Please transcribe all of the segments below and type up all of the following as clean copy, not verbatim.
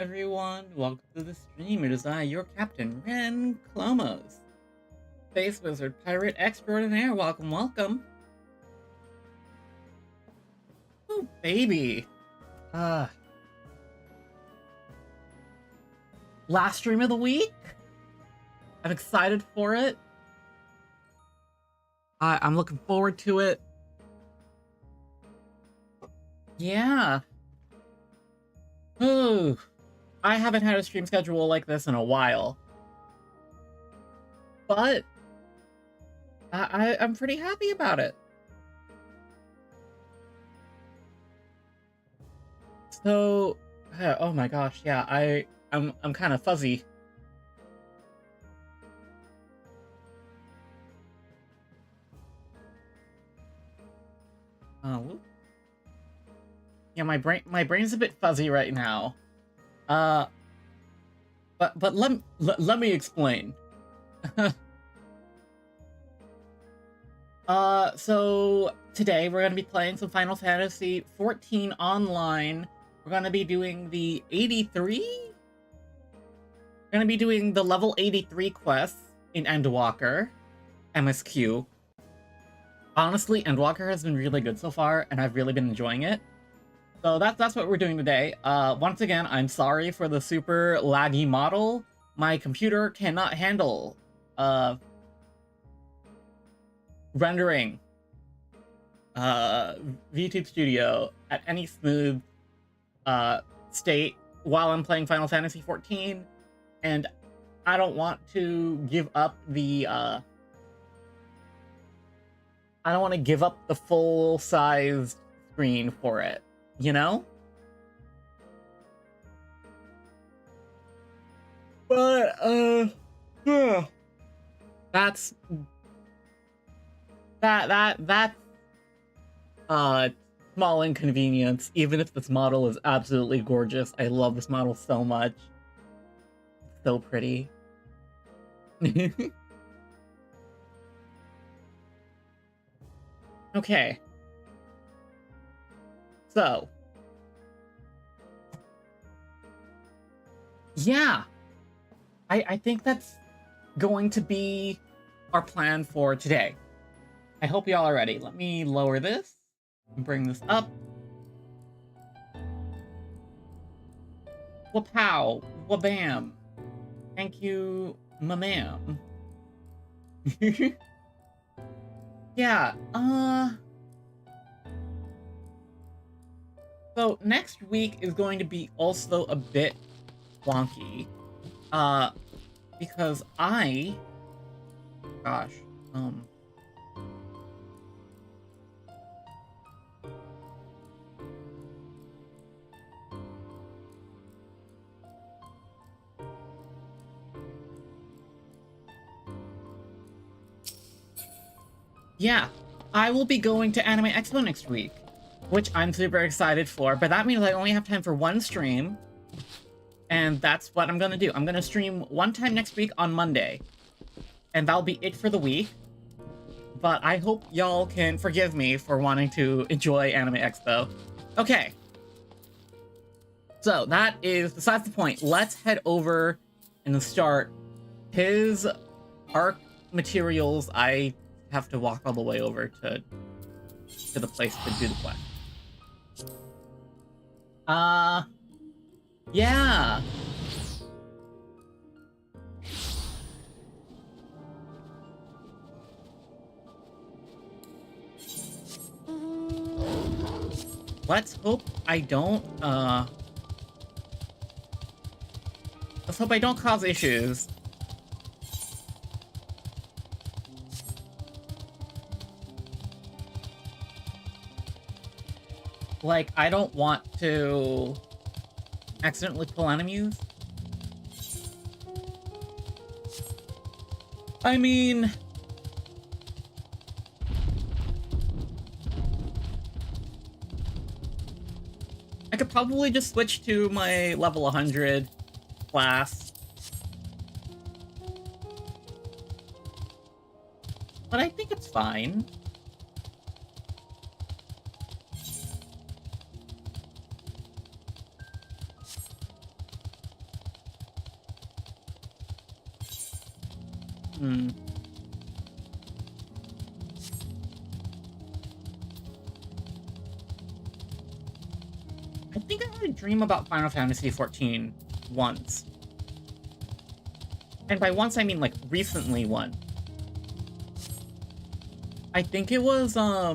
everyone. Welcome to the stream. It is I, your captain, Ren Clomos. Space Wizard, Pirate Extraordinaire. Welcome, welcome. Oh, baby. Last stream of the week. I'm excited for it. I'm looking forward to it. Yeah. Ooh. I haven't had a stream schedule like this in a while. But I'm pretty happy about it. So, oh my gosh, yeah, I'm kind of fuzzy. Yeah, my brain's a bit fuzzy right now. But let me explain. So today we're gonna be playing some Final Fantasy XIV online. We're gonna be doing the 83. We're gonna be doing the level 83 quests in Endwalker, MSQ. Honestly, Endwalker has been really good so far, and I've really been enjoying it. So that's what we're doing today. Once again, I'm sorry for the super laggy model. My computer cannot handle rendering VTube Studio at any smooth state while I'm playing Final Fantasy XIV, and I don't want to give up the I don't want to give up the full-sized screen for it, you know? But yeah. That's small inconvenience, even if this model is absolutely gorgeous. I love this model so much. It's so pretty. Okay. So. Yeah. I think that's going to be our plan for today. I hope y'all are ready. Let me lower this and bring this up. Wapow. Wabam. Thank you, my ma'am. Yeah, so next week is going to be also a bit wonky. Because gosh, yeah, I will be going to Anime Expo next week, which I'm super excited for, but that means I only have time for one stream, and that's what I'm gonna do. I'm gonna stream one time next week on Monday, and that'll be it for the week, but I hope y'all can forgive me for wanting to enjoy Anime Expo. Okay. So, that is besides the point. Let's head over and start his arc materials. I have to walk all the way over to the place to do the quest. Yeah. Let's hope I don't, let's hope I don't cause issues. Like, I don't want to accidentally pull enemies. I mean, I could probably just switch to my level 100 class. But I think it's fine. Hmm. I think I had a dream about Final Fantasy XIV once. And by once, I mean, like, recently one. I think it was, I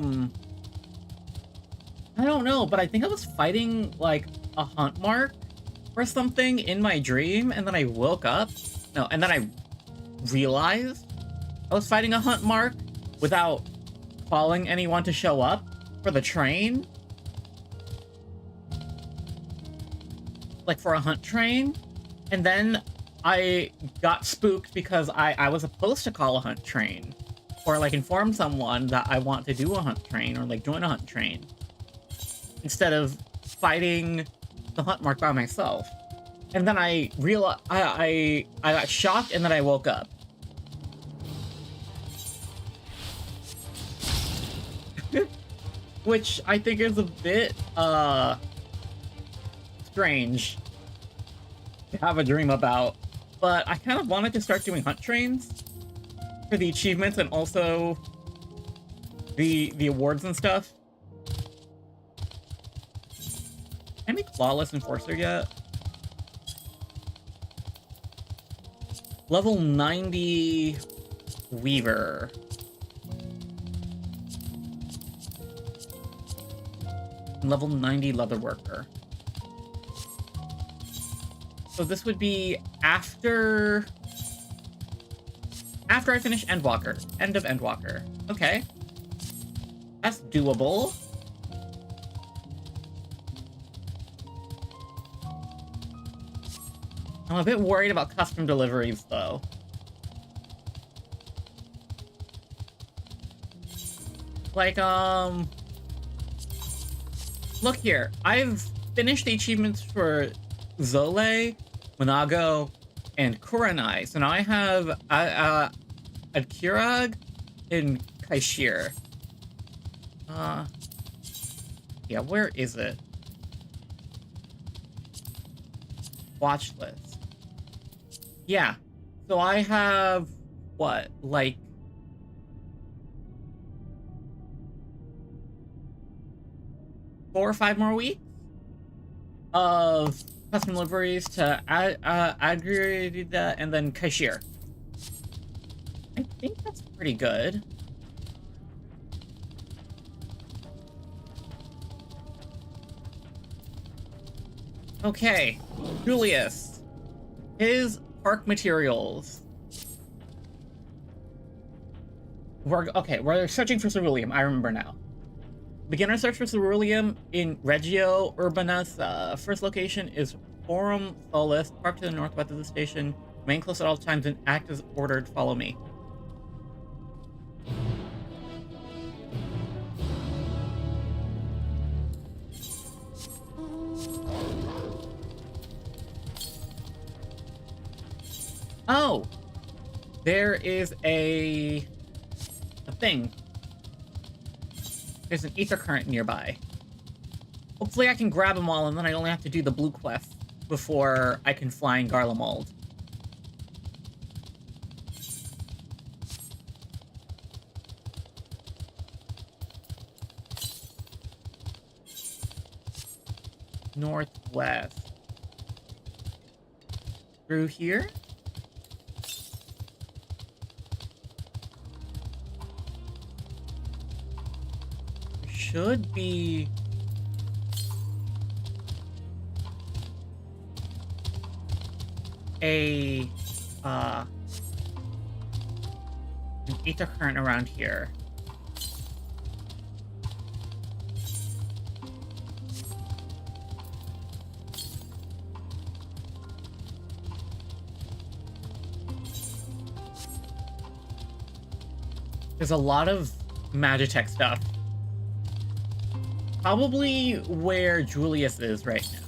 don't know, but I think I was fighting, like, a hunt mark or something in my dream, and then I woke up. No, and then I realized I was fighting a hunt mark without calling anyone to show up for the train. Like, for a hunt train. And then I got spooked because I was supposed to call a hunt train. Or, like, inform someone that I want to do a hunt train, or, like, join a hunt train. Instead of fighting the hunt mark by myself. And then I realized, I got shocked, and then I woke up. Which I think is a bit, strange to have a dream about. But I kind of wanted to start doing hunt trains for the achievements and also the awards and stuff. Can we Flawless Enforcer yet? Level 90 Weaver. Level 90 Leatherworker. So this would be after I finish Endwalker. End of Endwalker. Okay. That's doable. I'm a bit worried about custom deliveries, though. Like, look here. I've finished the achievements for Zole, Monago, and Kuranai. So now I have Adkirag and Kaishir. Yeah, where is it? Watch list. Yeah. So I have, what, like... four or 5 more weeks of custom deliveries to Agrida and then Kaishir. I think that's pretty good. Okay, Julius. His park materials. We're searching for ceruleum. I remember now. Beginner search for ceruleum in Reggio Urbanus. First location is Forum Solis, parked to the northwest of the station. Remain close at all times and act as ordered. Follow me. Oh! There is a thing. There's an ether current nearby. Hopefully I can grab them all, and then I only have to do the blue quest before I can fly in Garlemald. Northwest. Through here? Should be an ether current around here. There's a lot of Magitech stuff. Probably where Julius is right now.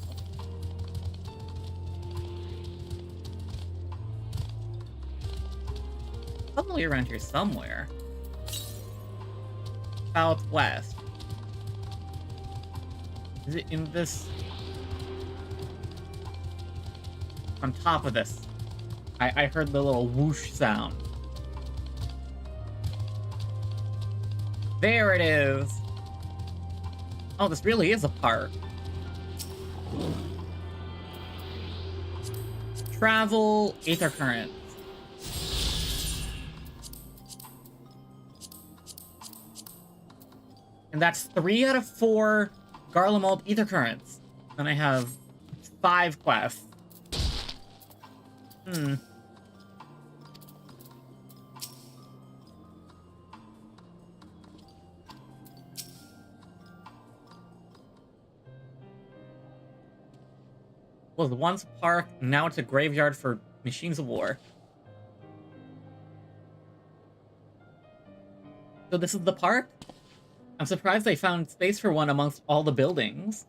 Probably around here somewhere. Southwest. Is it in this? On top of this. I heard the little whoosh sound. There it is! Oh, this really is a park. Travel, Aether Current. And that's 3 out of 4 Garlemald Aether Currents. Then I have 5 quests. Was once a park, now it's a graveyard for machines of war. So this is the park? I'm surprised they found space for one amongst all the buildings.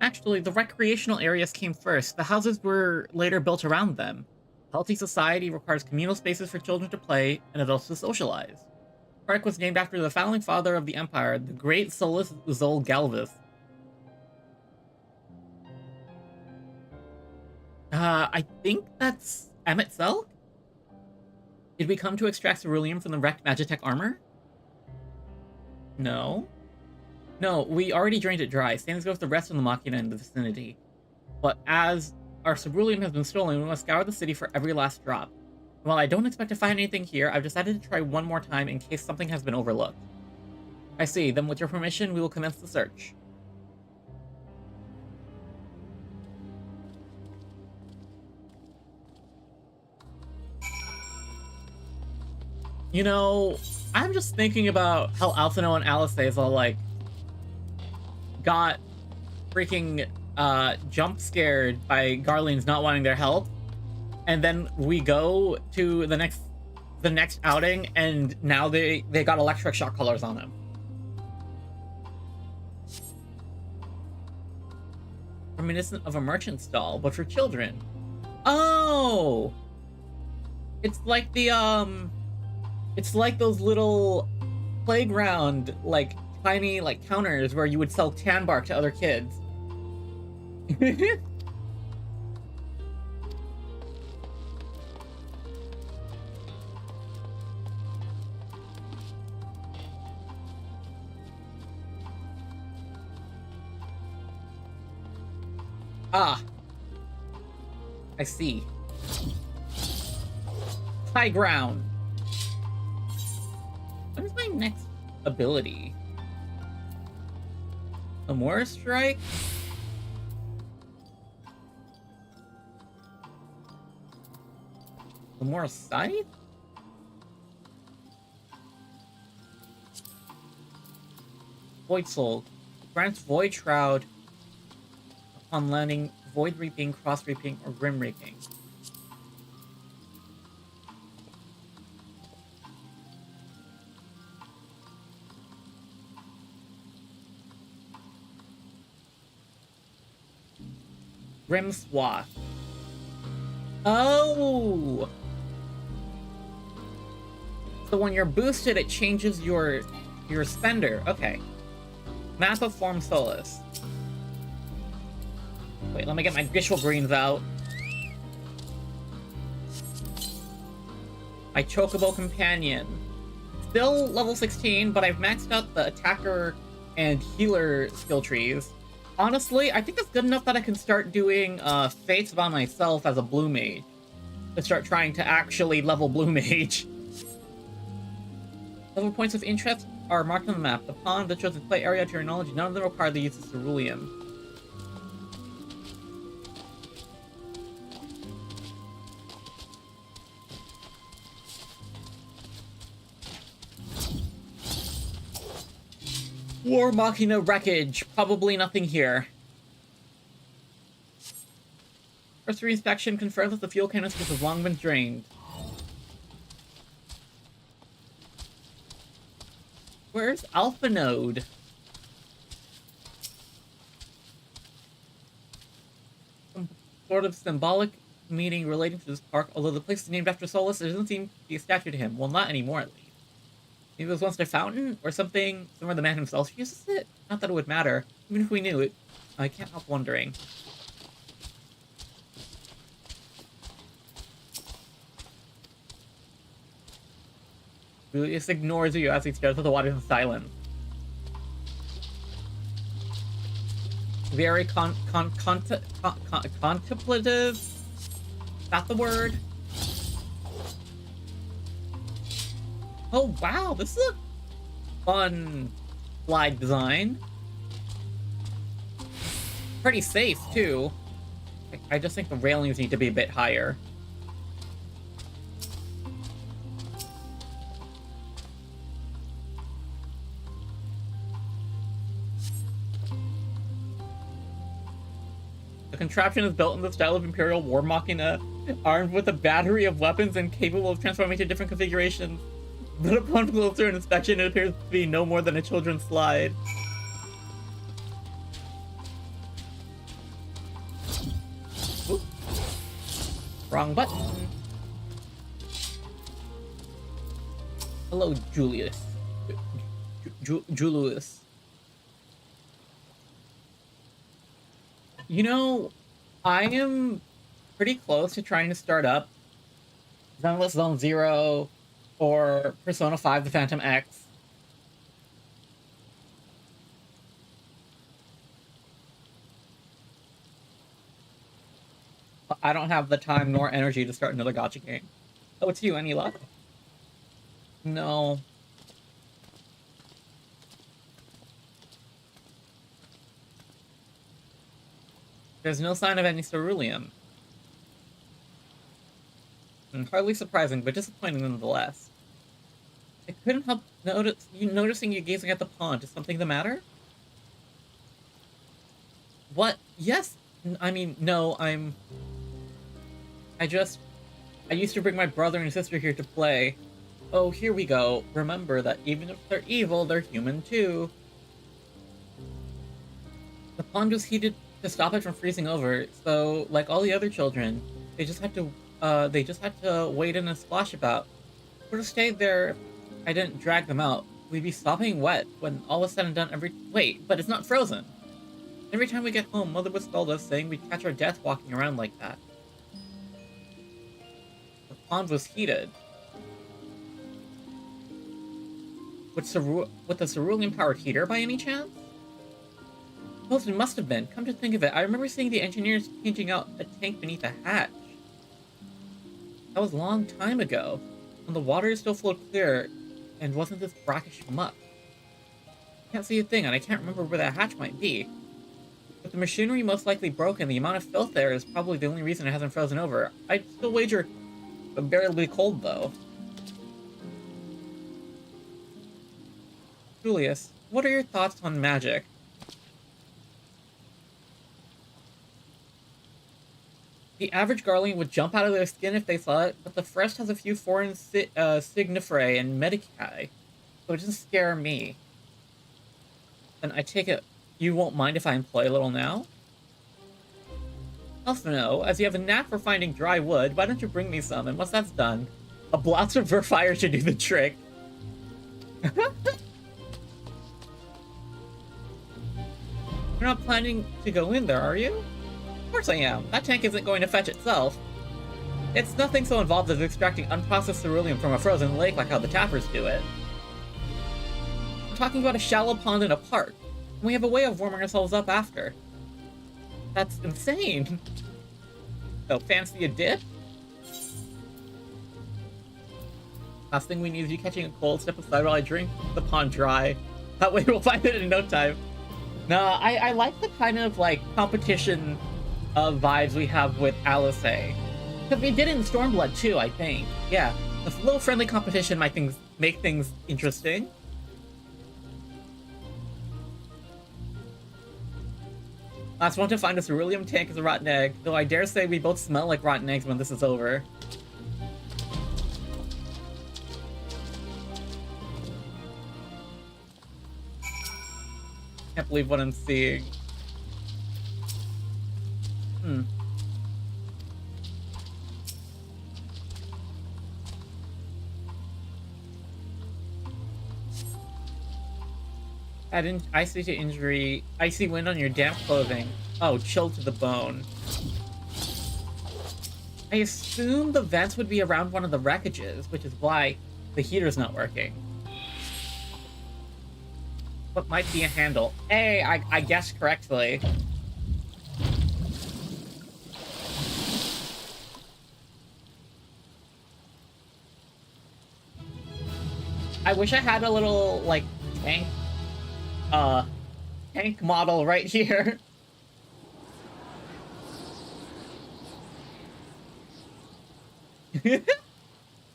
Actually, the recreational areas came first. The houses were later built around them. Healthy society requires communal spaces for children to play and adults to socialize. The park was named after the founding father of the empire, the great Solus Zol Galvus. I think that's Emmett Selk? Did we come to extract ceruleum from the wrecked Magitech armor? No. No, we already drained it dry. Same as goes with the rest of the Machina in the vicinity. But as our ceruleum has been stolen, we must scour the city for every last drop. While I don't expect to find anything here, I've decided to try one more time in case something has been overlooked. I see. Then with your permission, we will commence the search. You know, I'm just thinking about how Alphino and Alisaie all, like, got freaking jump scared by Garleans not wanting their help, and then we go to the next outing, and now they got electric shock colors on them. Reminiscent of a merchant stall, but for children. Oh, it's like the it's like those little playground, like, tiny, like, counters where you would sell tan bark to other kids. Ah. I see. High ground. What is my next ability? A more strike? A more scythe? Void Soul. Grants Void Shroud upon landing Void Reaping, Cross Reaping, or Grim Reaping. Grim Swath. Oh! So when you're boosted, it changes your spender. Okay. Map of Form Solus. Wait, let me get my visual greens out. My Chocobo Companion. Still level 16, but I've maxed out the attacker and healer skill trees. Honestly, I think that's good enough that I can start doing fates by myself as a blue mage. To start trying to actually level blue mage. Level points of interest are marked on the map. The pond, the chosen play area, to your knowledge, none of them require the use of ceruleum. War Machina wreckage. Probably nothing here. First reinspection confirms that the fuel canister has long been drained. Where's Alpha Node? Some sort of symbolic meaning relating to this park, although the place is named after Solus, there doesn't seem to be a statue to him. Well, not anymore, at least. Maybe it was once a fountain, or something, somewhere the man himself uses it? Not that it would matter. Even if we knew it, I can't help wondering. Julius ignores you as he stares at the water in silence. Very contemplative. Is that the word? Oh wow, this is a fun slide design. Pretty safe too. I just think the railings need to be a bit higher. The contraption is built in the style of Imperial War Machina, armed with a battery of weapons and capable of transforming to different configurations. But upon closer inspection, it appears to be no more than a children's slide. Oop. Wrong button. Hello, Julius. Julius. You know, I am pretty close to trying to start up Zenless Zone Zero or Persona 5 The Phantom X. But I don't have the time nor energy to start another gacha game. Oh, it's you, any luck? No. There's no sign of any ceruleum. Hardly surprising, but disappointing nonetheless. I couldn't help noticing you gazing at the pond. Is something the matter? What? Yes! I mean, no, I used to bring my brother and sister here to play. Oh, here we go. Remember that even if they're evil, they're human too. The pond was heated to stop it from freezing over, so like all the other children, they just had to wade in and splash about. Would have stayed there if I didn't drag them out. We'd be sopping wet when all was said and done. Wait, but it's not frozen. Every time we get home, Mother would scold us, saying we'd catch our death walking around like that. The pond was heated. With a cerulean-powered heater, by any chance? Suppose it must have been. Come to think of it, I remember seeing the engineers changing out a tank beneath a hatch. That was a long time ago, when the water still flowed clear and wasn't this brackish muck. I can't see a thing, and I can't remember where that hatch might be. With the machinery most likely broken, the amount of filth there is probably the only reason it hasn't frozen over. I'd still wager unbearably cold, though. Julius, what are your thoughts on magic? The average Garling would jump out of their skin if they saw it, but the Frest has a few foreign signiferae and medicae, so it doesn't scare me. And I take it you won't mind if I employ a little now? Also no, as you have a knack for finding dry wood, why don't you bring me some, and once that's done, a blast of fire should do the trick. You're not planning to go in there, are you? Of course I am. That tank isn't going to fetch itself. It's nothing so involved as extracting unprocessed ceruleum from a frozen lake like how the tappers do it. I'm talking about a shallow pond in a park, and we have a way of warming ourselves up after. That's insane. So, fancy a dip? Last thing we need is you catching a cold. Step aside while I drink the pond dry. That way we'll find it in no time. No, I like the kind of, like, competition vibes we have with Alice. Because we did it in Stormblood, too, I think. Yeah, a little friendly competition might make things interesting. Last one to find a ceruleum tank is a rotten egg, though I dare say we both smell like rotten eggs when this is over. Can't believe what I'm seeing. Add icy to injury, icy wind on your damp clothing. Oh, chilled to the bone. I assume the vents would be around one of the wreckages, which is why The heater's not working. What might be a handle? Hey, I guessed correctly. I wish I had a little, like, tank model right here.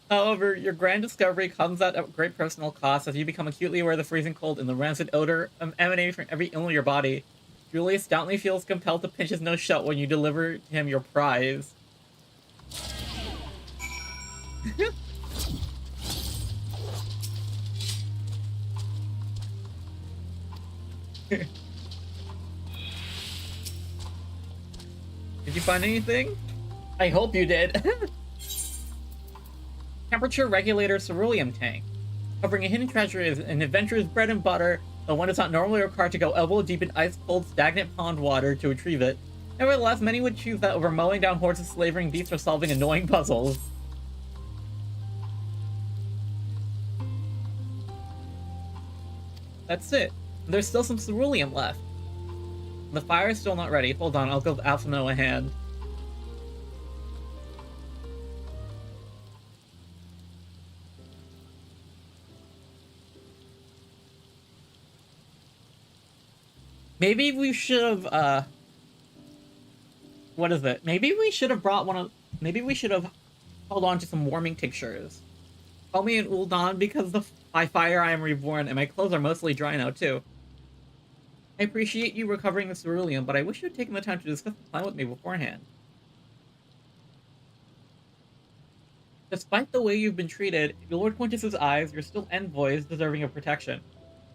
However, your grand discovery comes at a great personal cost as you become acutely aware of the freezing cold and the rancid odor emanating from every inch of your body. Julius stoutly feels compelled to pinch his nose shut when you deliver to him your prize. Did you find anything? I hope you did. Temperature regulator ceruleum tank. Covering a hidden treasure is an adventurer's bread and butter, but one is not normally required to go elbow deep in ice-cold, stagnant pond water to retrieve it. Nevertheless, many would choose that over mowing down hordes of slavering beasts or solving annoying puzzles. That's it. There's still some ceruleum left. The fire is still not ready. Hold on, I'll give Alphino a hand. Maybe we should have, what is it? Maybe we should have brought one of, maybe we should have held on to some warming tinctures. Call me an Uldan because by fire I am reborn, and my clothes are mostly dry now too. I appreciate you recovering the ceruleum, but I wish you had taken the time to discuss the plan with me beforehand. Despite the way you've been treated, if Lord Quintus's eyes, you're still envoys deserving of protection.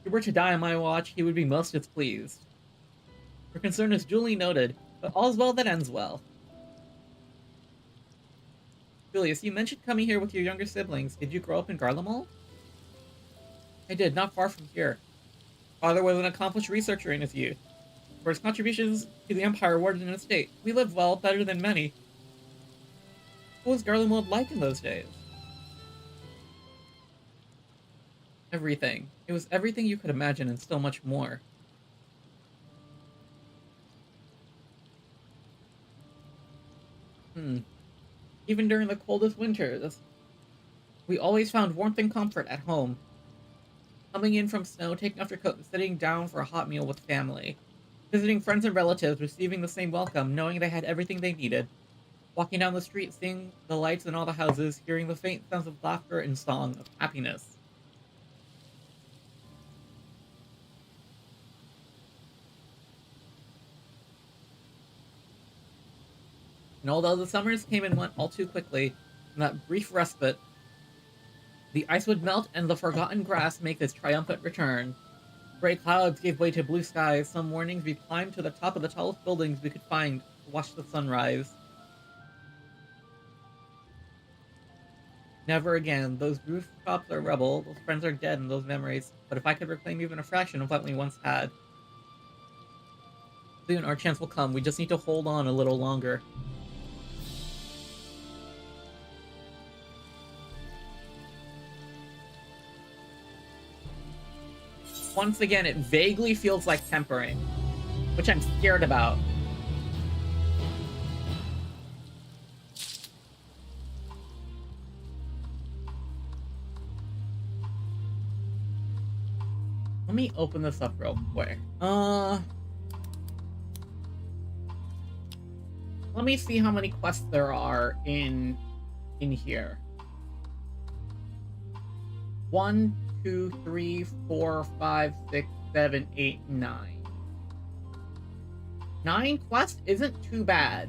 If you were to die on my watch, he would be most displeased. Your concern is duly noted, but all's well that ends well. Julius, you mentioned coming here with your younger siblings. Did you grow up in Garlemald? I did, not far from here. Father was an accomplished researcher in his youth. For his contributions to the Empire awarded an estate. We lived well, better than many. What was Garlemald like in those days? Everything. It was everything you could imagine and still much more. Even during the coldest winters, we always found warmth and comfort at home. Coming in from snow, taking off your coat, and sitting down for a hot meal with family. Visiting friends and relatives, receiving the same welcome, knowing they had everything they needed. Walking down the street, seeing the lights in all the houses, hearing the faint sounds of laughter and song of happiness. And although the summers came and went all too quickly, in that brief respite, the ice would melt and the forgotten grass make its triumphant return. Gray clouds gave way to blue skies. Some mornings we climbed to the top of the tallest buildings we could find to watch the sunrise. Never again. Those rooftops are rubble, those friends are dead, and those memories. But if I could reclaim even a fraction of what we once had. Soon our chance will come. We just need to hold on a little longer. Once again, it vaguely feels like tempering, which I'm scared about. Let me open this up real quick. Let me see how many quests there are in here. 1, 2, 3, 4, 5, 6, 7, 8, 9. 9 quests isn't too bad.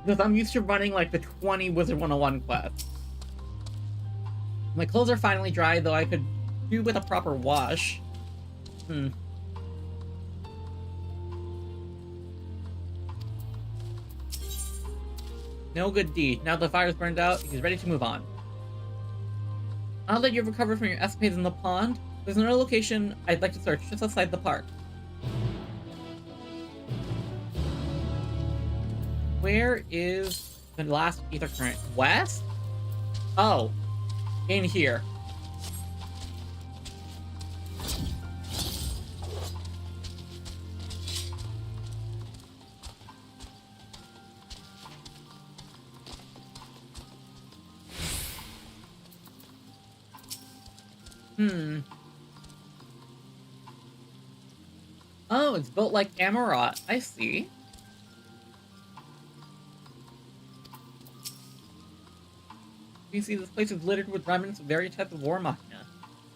Because I'm used to running like the 20 Wizard 101 quests. My clothes are finally dry, though I could do with a proper wash. No good deed. Now the fire's burned out, he's ready to move on. Now that you've recovered from your escapades in the pond, there's another location I'd like to search just outside the park. Where is the last ether current? West? Oh, in here. Hmm. Oh, it's built like Amarot. I see. You see, this place is littered with remnants of various types of war machina.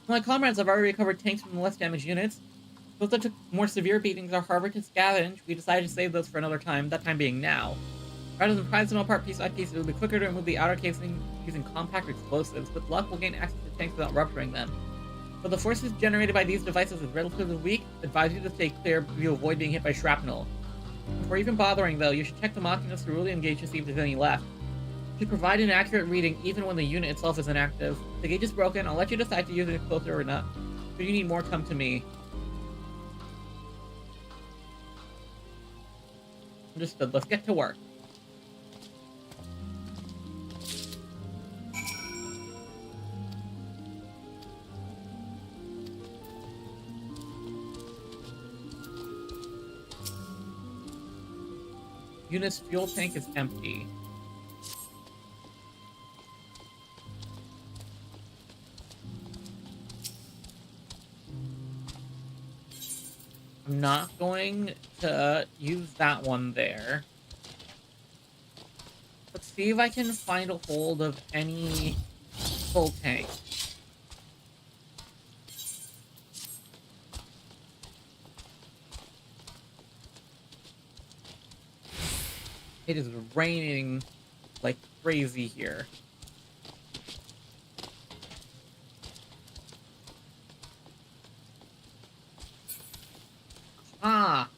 My comrades have already recovered tanks from the less damaged units. Those that took more severe beatings are harbored to scavenge. We decided to save those for another time, that time being now. Rather than prise them apart piece by piece, it would be quicker to remove the outer casing using compact explosives. With luck, we'll gain access to tanks without rupturing them. But the forces generated by these devices is relatively weak. Advise you to stay clear if you avoid being hit by shrapnel. Before even bothering, though, you should check the Machina's cerulean gauge to see if there's any left. It should provide an accurate reading even when the unit itself is inactive. If the gauge is broken, I'll let you decide to use it closer or not. If you need more, come to me. Understood. Let's get to work. Unit's fuel tank is empty. I'm not going to use that one there. Let's see if I can find a hold of any full tank. It is raining like crazy here. Ah,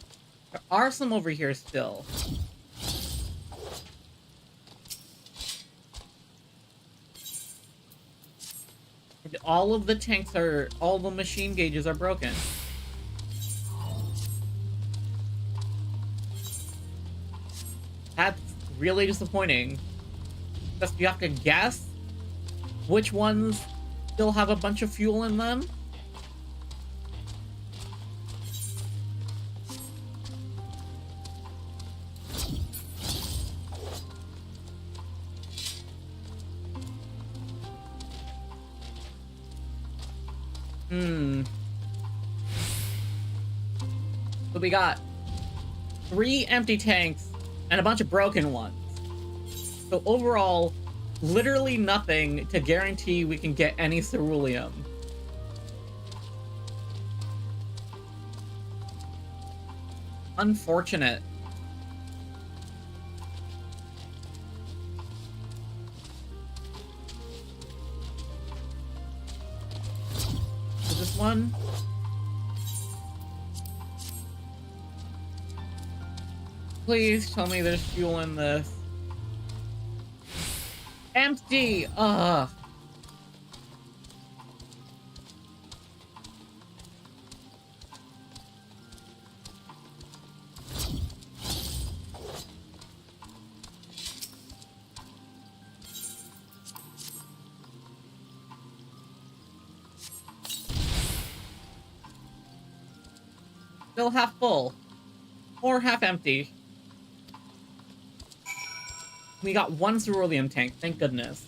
there are some over here still. And all of the tanks are, all the machine gauges are broken. That's really disappointing. Just you have to guess which ones still have a bunch of fuel in them. So we got 3 empty tanks and a bunch of broken ones. So overall, literally nothing to guarantee we can get any ceruleum. Unfortunate. So this one? Please tell me there's fuel in this. Empty! Ugh. Still half full. Or half empty. We got 1 ceruleum tank, thank goodness.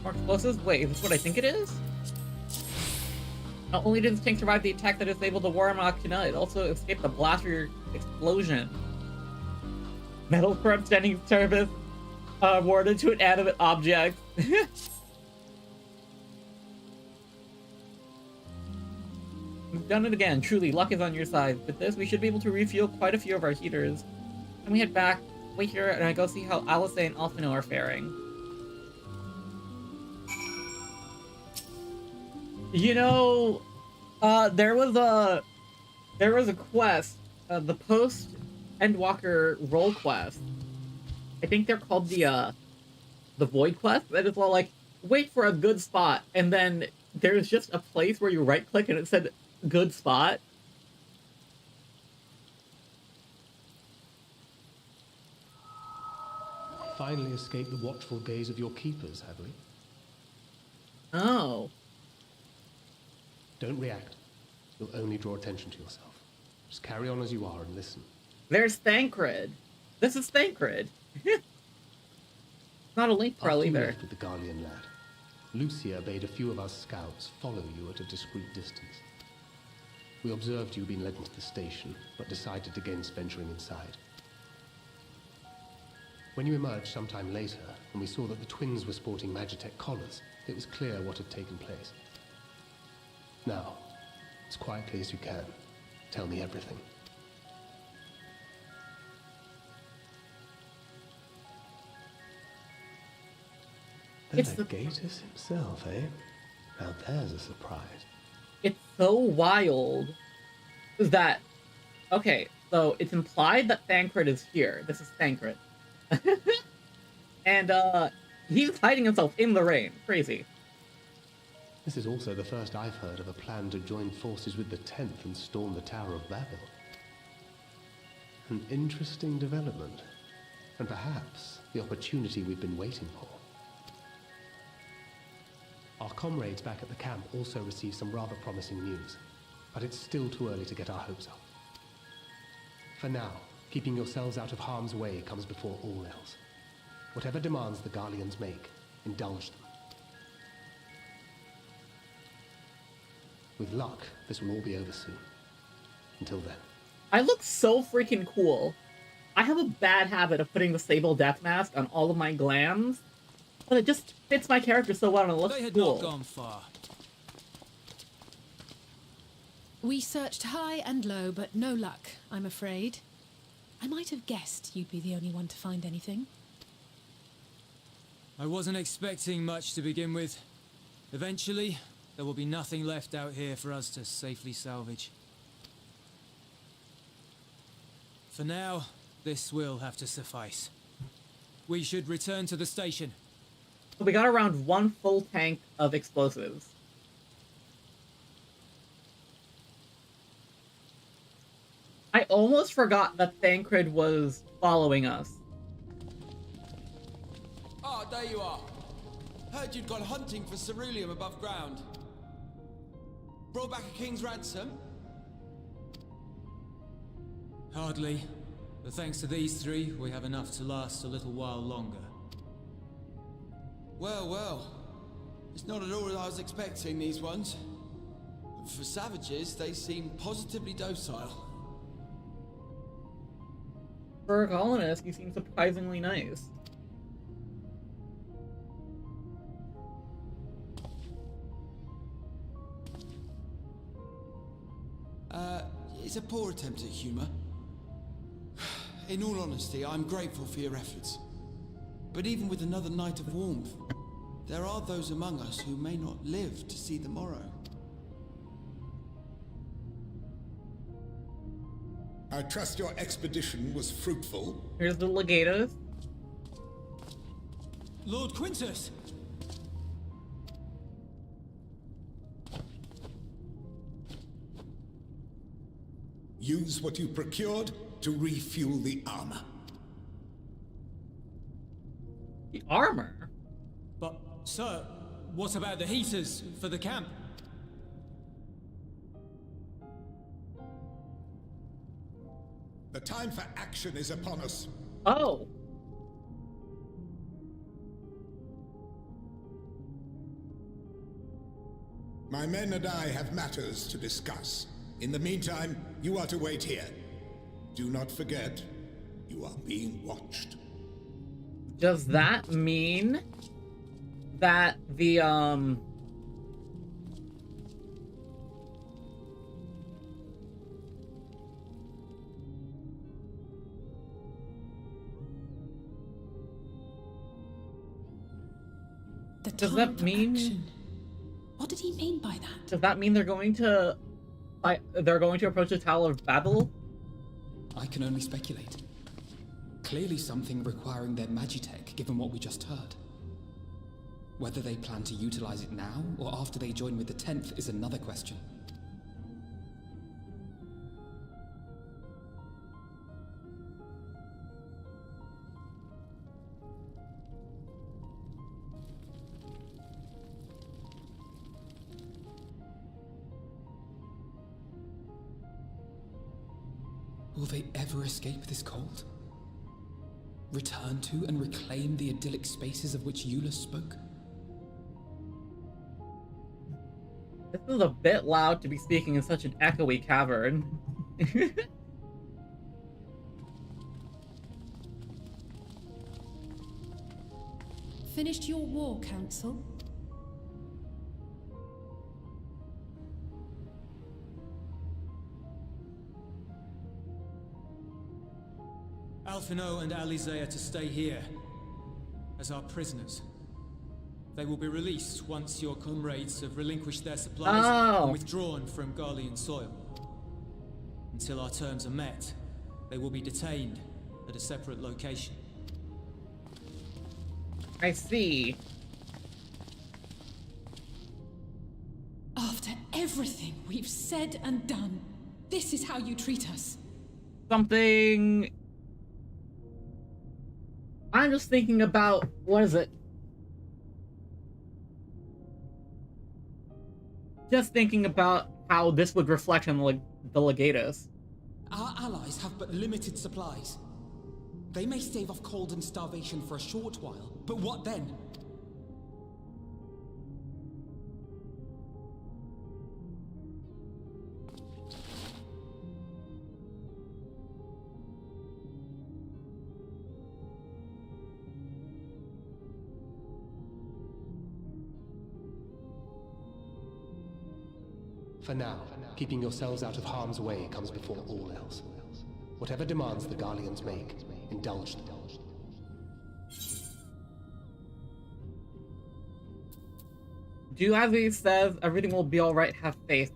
More explosives? Wait, is this what I think it is? Not only did this tank survive the attack that disabled the War Machina, it also escaped the blaster explosion. Metal corrupt standing service awarded to an animate object. We've done it again. Truly, luck is on your side. With this, we should be able to refuel quite a few of our heaters. Then we head back, wait here, and I go see how Alice and Alphino are faring. You know, there was a quest, the post Endwalker role quest. I think they're called the Void quest. That is all like, wait for a good spot, and then there's just a place where you right click and it said good spot. Finally escaped the watchful gaze of your keepers, have we? Oh. Don't react. you'll only draw attention to yourself. Just carry on as you are and listen. There's Thancred. This is Thancred. Not a link trail After you either. left with the Guardian lad, Lucia bade a few of us scouts follow you at a discreet distance. We observed you being led into the station, but decided against venturing inside. When you emerged sometime later, and we saw that the twins were sporting Magitech collars, it was clear what had taken place. Now, as quietly as you can, tell me everything. The Legatus himself, eh? Now there's a surprise. It's so wild that... Okay, so it's implied that Thancred is here. This is Thancred. And, he's hiding himself in the rain. Crazy. This is also the first I've heard of a plan to join forces with the 10th and storm the Tower of Babel. An interesting development. And perhaps the opportunity we've been waiting for. Our comrades back at the camp also received some rather promising news, but it's still too early to get our hopes up. For now, keeping yourselves out of harm's way comes before all else. Whatever demands the Garleans make, indulge them. With luck, this will all be over soon. Until then. I look so freaking cool. I have a bad habit of putting the Sable Death Mask on all of my glands, but it just fits my character so well and it looks cool. They had not gone far. We searched high and low, but no luck, I'm afraid. I might have guessed you'd be the only one to find anything. I wasn't expecting much to begin with. Eventually, there will be nothing left out here for us to safely salvage. For now, this will have to suffice. We should return to the station. We got around 1 full tank of explosives. I almost forgot that Thancred was following us. Ah, there you are. Heard you'd gone hunting for ceruleum above ground. Brought back a king's ransom? Hardly. But thanks to these three, we have enough to last a little while longer. Well, well. It's not at all as I was expecting, these ones. For savages, they seem positively docile. For a colonist, you seem surprisingly nice. It's a poor attempt at humor. In all honesty, I'm grateful for your efforts. But even with another night of warmth, there are those among us who may not live to see the morrow. I trust your expedition was fruitful. Here's the legatus. Lord Quintus! Use what you procured to refuel the armor. The armor? But, sir, what about the heaters for the camp? The time for action is upon us. Oh. My men and I have matters to discuss. In the meantime, you are to wait here. Do not forget, you are being watched. Does that mean that the, Does that mean... Action. What did he mean by that? Does that mean they're going to... they're going to approach the Tower of Babel? I can only speculate. Clearly something requiring their magitech, given what we just heard. Whether they plan to utilize it now, or after they join with the 10th, is another question. Will they ever escape this cold? Return to and reclaim the idyllic spaces of which Eula spoke? This is a bit loud to be speaking in such an echoey cavern. Finished your war, Council? Alphino and Alize are to stay here as our prisoners. They will be released once your comrades have relinquished their supplies and withdrawn from Garlean soil. Until our terms are met, they will be detained at a separate location. I see. After everything we've said and done, this is how you treat us. Something... I'm just thinking about... what is it? Just thinking about how this would reflect on the Legatus. Our allies have but limited supplies. They may stave off cold and starvation for a short while, but what then? For now, keeping yourselves out of harm's way comes before all else. Whatever demands the Garleans make, indulge them. Do as he says, everything will be alright, have faith.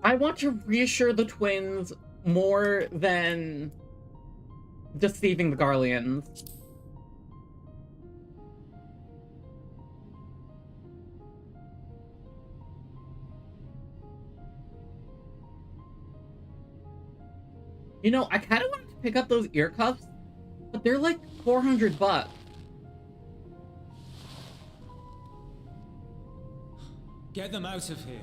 I want to reassure the twins more than deceiving the Garleans. You know, I kind of wanted to pick up those ear cuffs, but they're like $400. Get them out of here.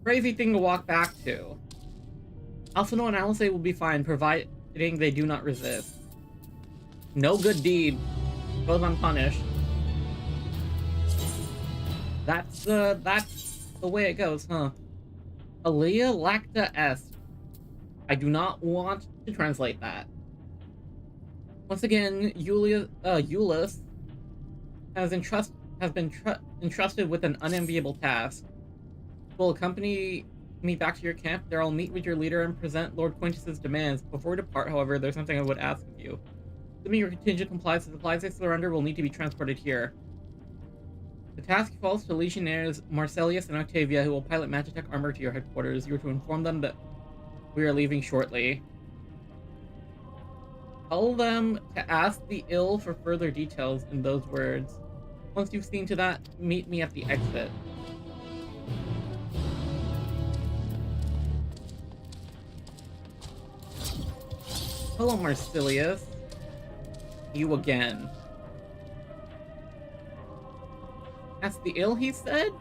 Crazy thing to walk back to. Alphino and Alice will be fine, providing they do not resist. No good deed goes unpunished. That's the way it goes, huh? Alia lacta est. I do not want to translate that. Once again, Eulus has been entrusted with an unenviable task. Will accompany me back to your camp. There I'll meet with your leader and present Lord Quintus's demands. Before we depart, however, there's something I would ask of you. Assuming your contingent complies, the supplies they surrender will need to be transported here. The task falls to Legionnaires Marcellius and Octavia, who will pilot Magitech armor to your headquarters. You are to inform them that we are leaving shortly. Tell them to ask the ill for further details in those words. Once you've seen to that, meet me at the exit. Hello, Marcilius. You again. That's the ill, he said?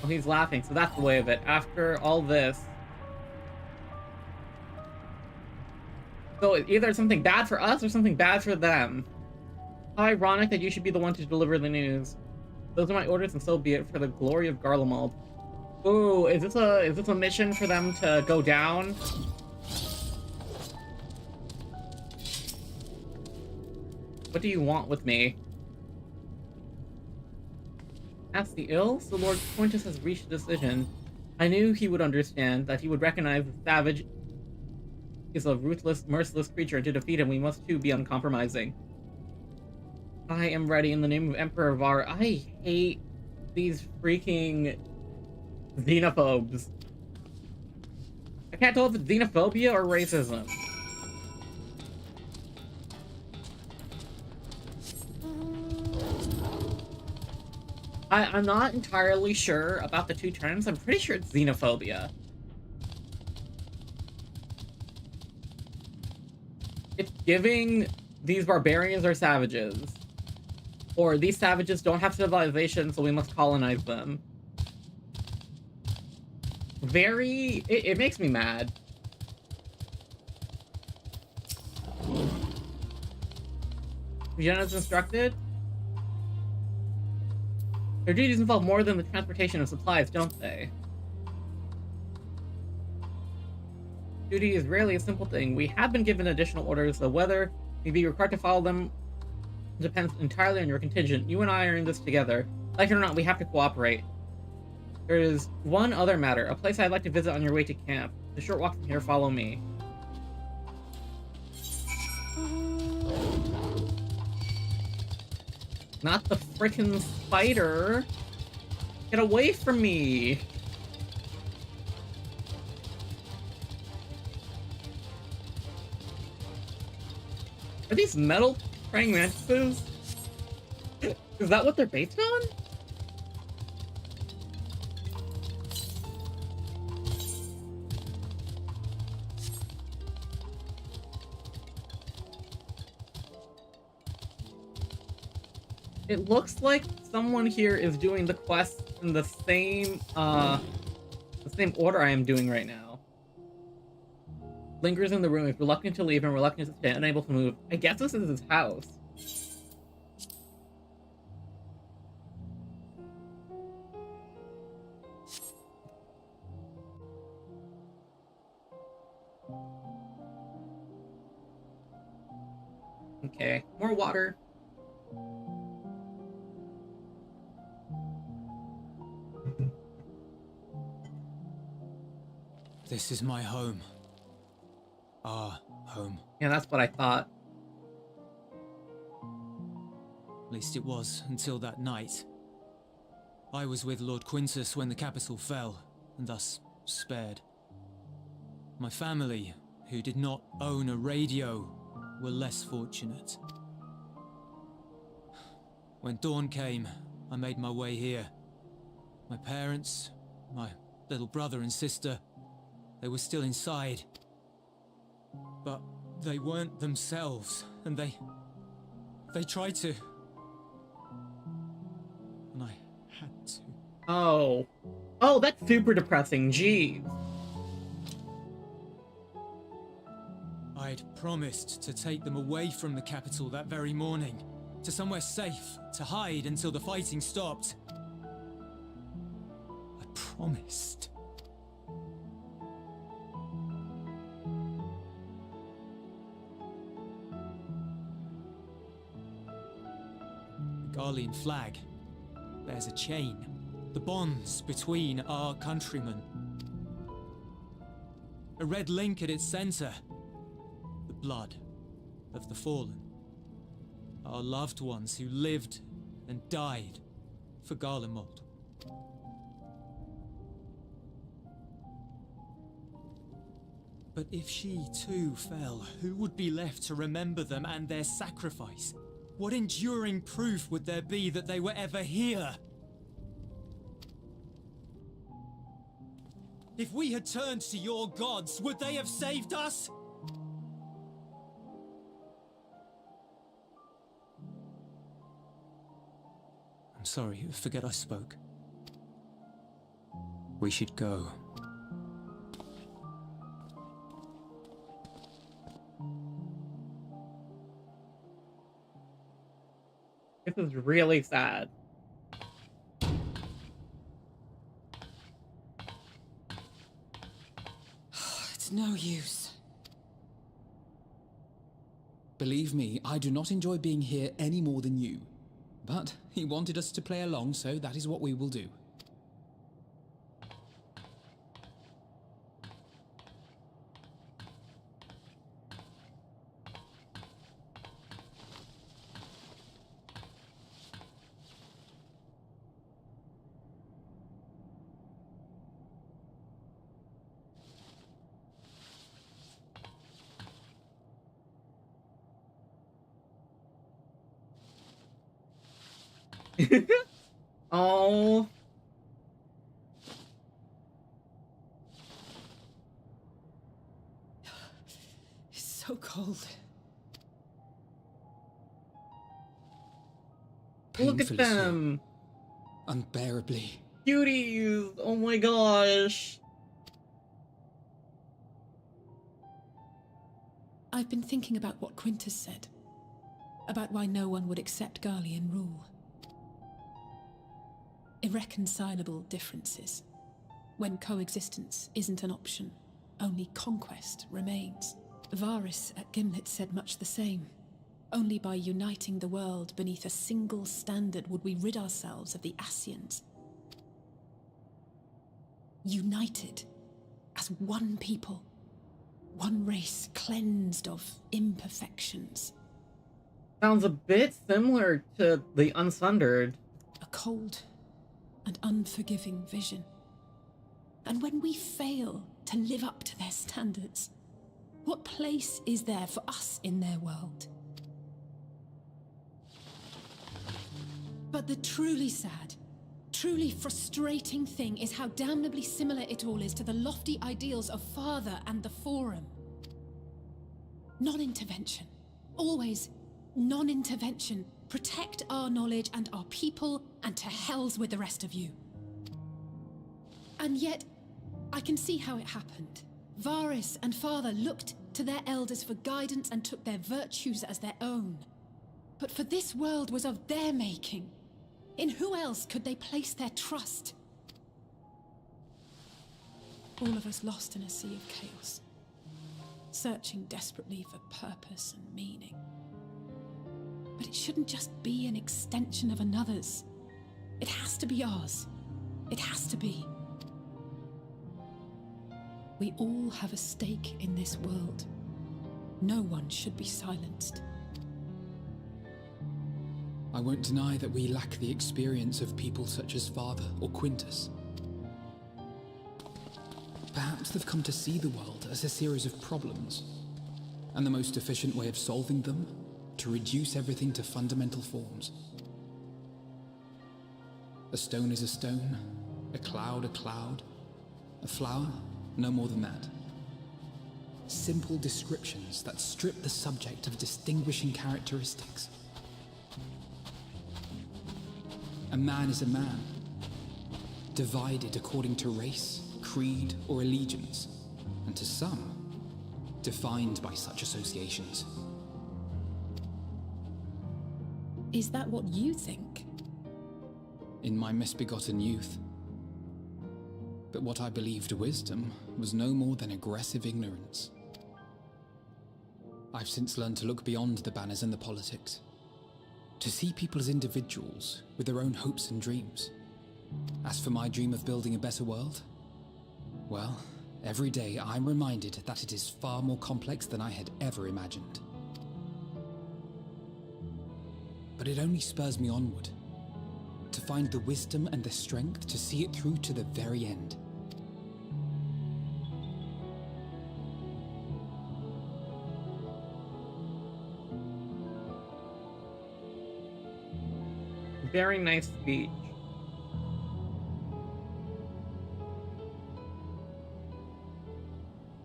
Oh, he's laughing, so that's the way of it. After all this... So either it's something bad for us or something bad for them. How ironic that you should be the one to deliver the news. Those are my orders, and so be it, for the glory of Garlemald. Ooh, is this a mission for them to go down? What do you want with me? Ask the ill? So Lord Quintus has reached a decision. I knew he would understand, that he would recognize the savage is a ruthless, merciless creature, and to defeat him, we must too be uncompromising. I am ready in the name of Emperor Var. I hate these freaking xenophobes. I can't tell if it's xenophobia or racism. I'm not entirely sure about the two terms. I'm pretty sure it's xenophobia. It's giving these barbarians are savages. Or these savages don't have civilization, so we must colonize them. It makes me mad. Vienna's instructed? Their duties involve more than the transportation of supplies, don't they? Duty is rarely a simple thing. We have been given additional orders, though whether we be required to follow them depends entirely on your contingent. You and I are in this together. Like it or not, we have to cooperate. There is one other matter, a place I'd like to visit on your way to camp. The short walk from here, follow me. Not the frickin' spider! Get away from me! Are these metal praying mantises? Is that what they're based on? It looks like someone here is doing the quest in the same order I am doing right now. Lingers in the room, is reluctant to leave and reluctant to stay, unable to move. I guess this is his house. Okay, more water. This is my home. Our home. Yeah, that's what I thought. At least it was, until that night. I was with Lord Quintus when the capital fell, and thus spared. My family, who did not own a radio, were less fortunate. When dawn came, I made my way here. My parents, my little brother and sister, they were still inside. But they weren't themselves, and they tried to. And I had to. Oh. Oh, that's super depressing, jeez. I'd promised to take them away from the capital that very morning, to somewhere safe, to hide until the fighting stopped. I promised. The Garlean flag bears a chain, the bonds between our countrymen. A red link at its center, the blood of the fallen. Our loved ones who lived and died for Garlemald. But if she too fell, who would be left to remember them and their sacrifice? What enduring proof would there be that they were ever here? If we had turned to your gods, would they have saved us? I'm sorry, forget I spoke. We should go. This is really sad. It's no use. Believe me, I do not enjoy being here any more than you. But he wanted us to play along, so that is what we will do. Oh. It's so cold. Look at Painfully so. them. Unbearably. Cuties. Oh my gosh. I've been thinking about what Quintus said. About why no one would accept Garlean rule. Irreconcilable differences. When coexistence isn't an option, only conquest remains. Varys at Gimlet said much the same. Only by uniting the world beneath a single standard would we rid ourselves of the Ascians. United as one people. One race cleansed of imperfections. Sounds a bit similar to the Unsundered. A cold and unforgiving vision. And when we fail to live up to their standards, what place is there for us in their world? But the truly sad, truly frustrating thing is how damnably similar it all is to the lofty ideals of Father and the Forum. Non-intervention. Always non-intervention. Protect our knowledge and our people, and to hells with the rest of you. And yet, I can see how it happened. Varys and Father looked to their elders for guidance and took their virtues as their own. But for this world was of their making. In who else could they place their trust? All of us lost in a sea of chaos, searching desperately for purpose and meaning. But it shouldn't just be an extension of another's. It has to be ours. It has to be. We all have a stake in this world. No one should be silenced. I won't deny that we lack the experience of people such as Father or Quintus. Perhaps they've come to see the world as a series of problems, and the most efficient way of solving them, to reduce everything to fundamental forms. A stone is a stone, a cloud, a flower, no more than that. Simple descriptions that strip the subject of distinguishing characteristics. A man is a man, divided according to race, creed, or allegiance, and to some, defined by such associations. Is that what you think? In my misbegotten youth. But what I believed wisdom was no more than aggressive ignorance. I've since learned to look beyond the banners and the politics, to see people as individuals with their own hopes and dreams. As for my dream of building a better world, well, every day I'm reminded that it is far more complex than I had ever imagined. But it only spurs me onward, to find the wisdom and the strength to see it through to the very end. Very nice speech.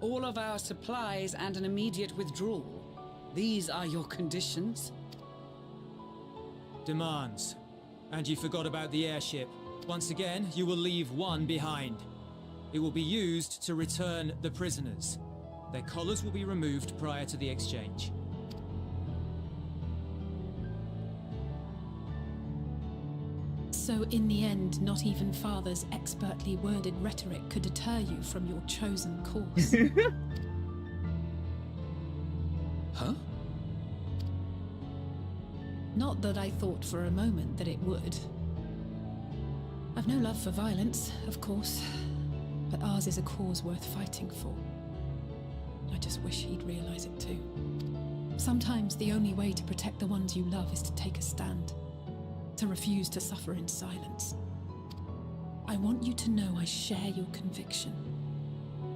All of our supplies and an immediate withdrawal. These are your conditions? Demands. And you forgot about the airship. Once again, you will leave one behind. It will be used to return the prisoners. Their collars will be removed prior to the exchange. So in the end, not even Father's expertly worded rhetoric could deter you from your chosen course. Huh? Not that I thought for a moment that it would. I've no love for violence, of course, but ours is a cause worth fighting for. I just wish he'd realize it too. Sometimes the only way to protect the ones you love is to take a stand. To refuse to suffer in silence. I want you to know I share your conviction.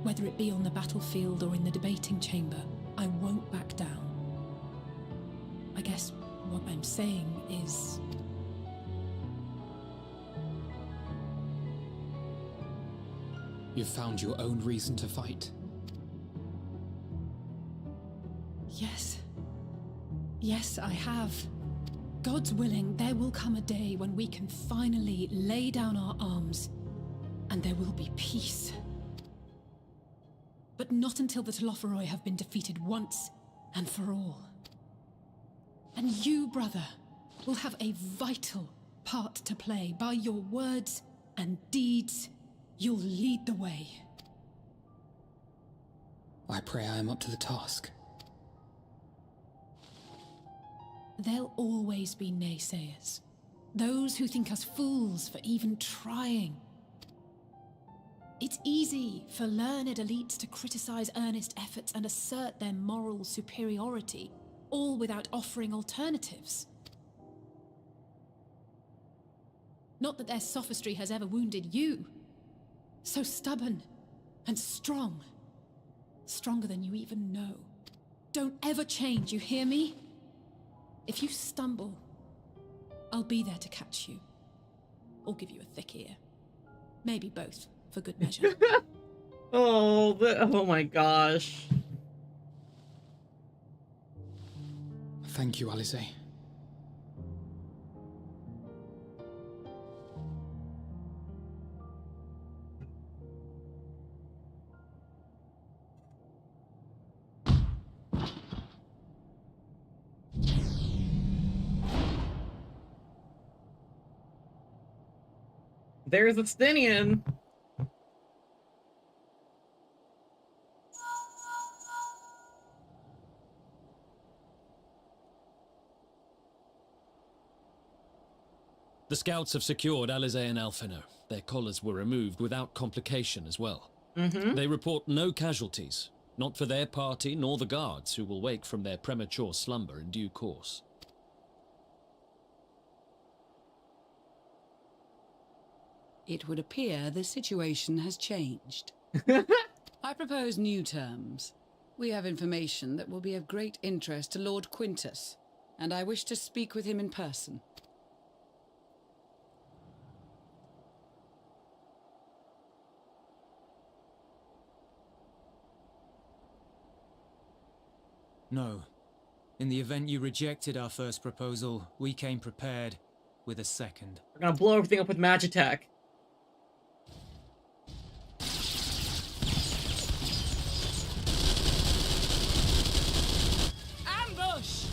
Whether it be on the battlefield or in the debating chamber, I won't back down. I guess what I'm saying is, You've found your own reason to fight. Yes. Yes, I have. God's willing, there will come a day when we can finally lay down our arms, and there will be peace. But not until the Telophoroi have been defeated once and for all. And you, brother, will have a vital part to play. By your words and deeds, you'll lead the way. I pray I am up to the task. There'll always be naysayers. Those who think us fools for even trying. It's easy for learned elites to criticize earnest efforts and assert their moral superiority, all without offering alternatives. Not that their sophistry has ever wounded you. So stubborn and strong. Stronger than you even know. Don't ever change, you hear me? If you stumble, I'll be there to catch you. Or give you a thick ear. Maybe both, for good measure. Oh my gosh. Thank you, Alice. There's Abstinian. The scouts have secured Alize and Alphino. Their collars were removed without complication as well. They report no casualties, not for their party nor the guards, who will wake from their premature slumber in due course. It would appear the situation has changed. I propose new terms. We have information that will be of great interest to Lord Quintus, and I wish to speak with him in person. No. In the event you rejected our first proposal, we came prepared with a second. We're gonna blow everything up with Magitech. Ambush!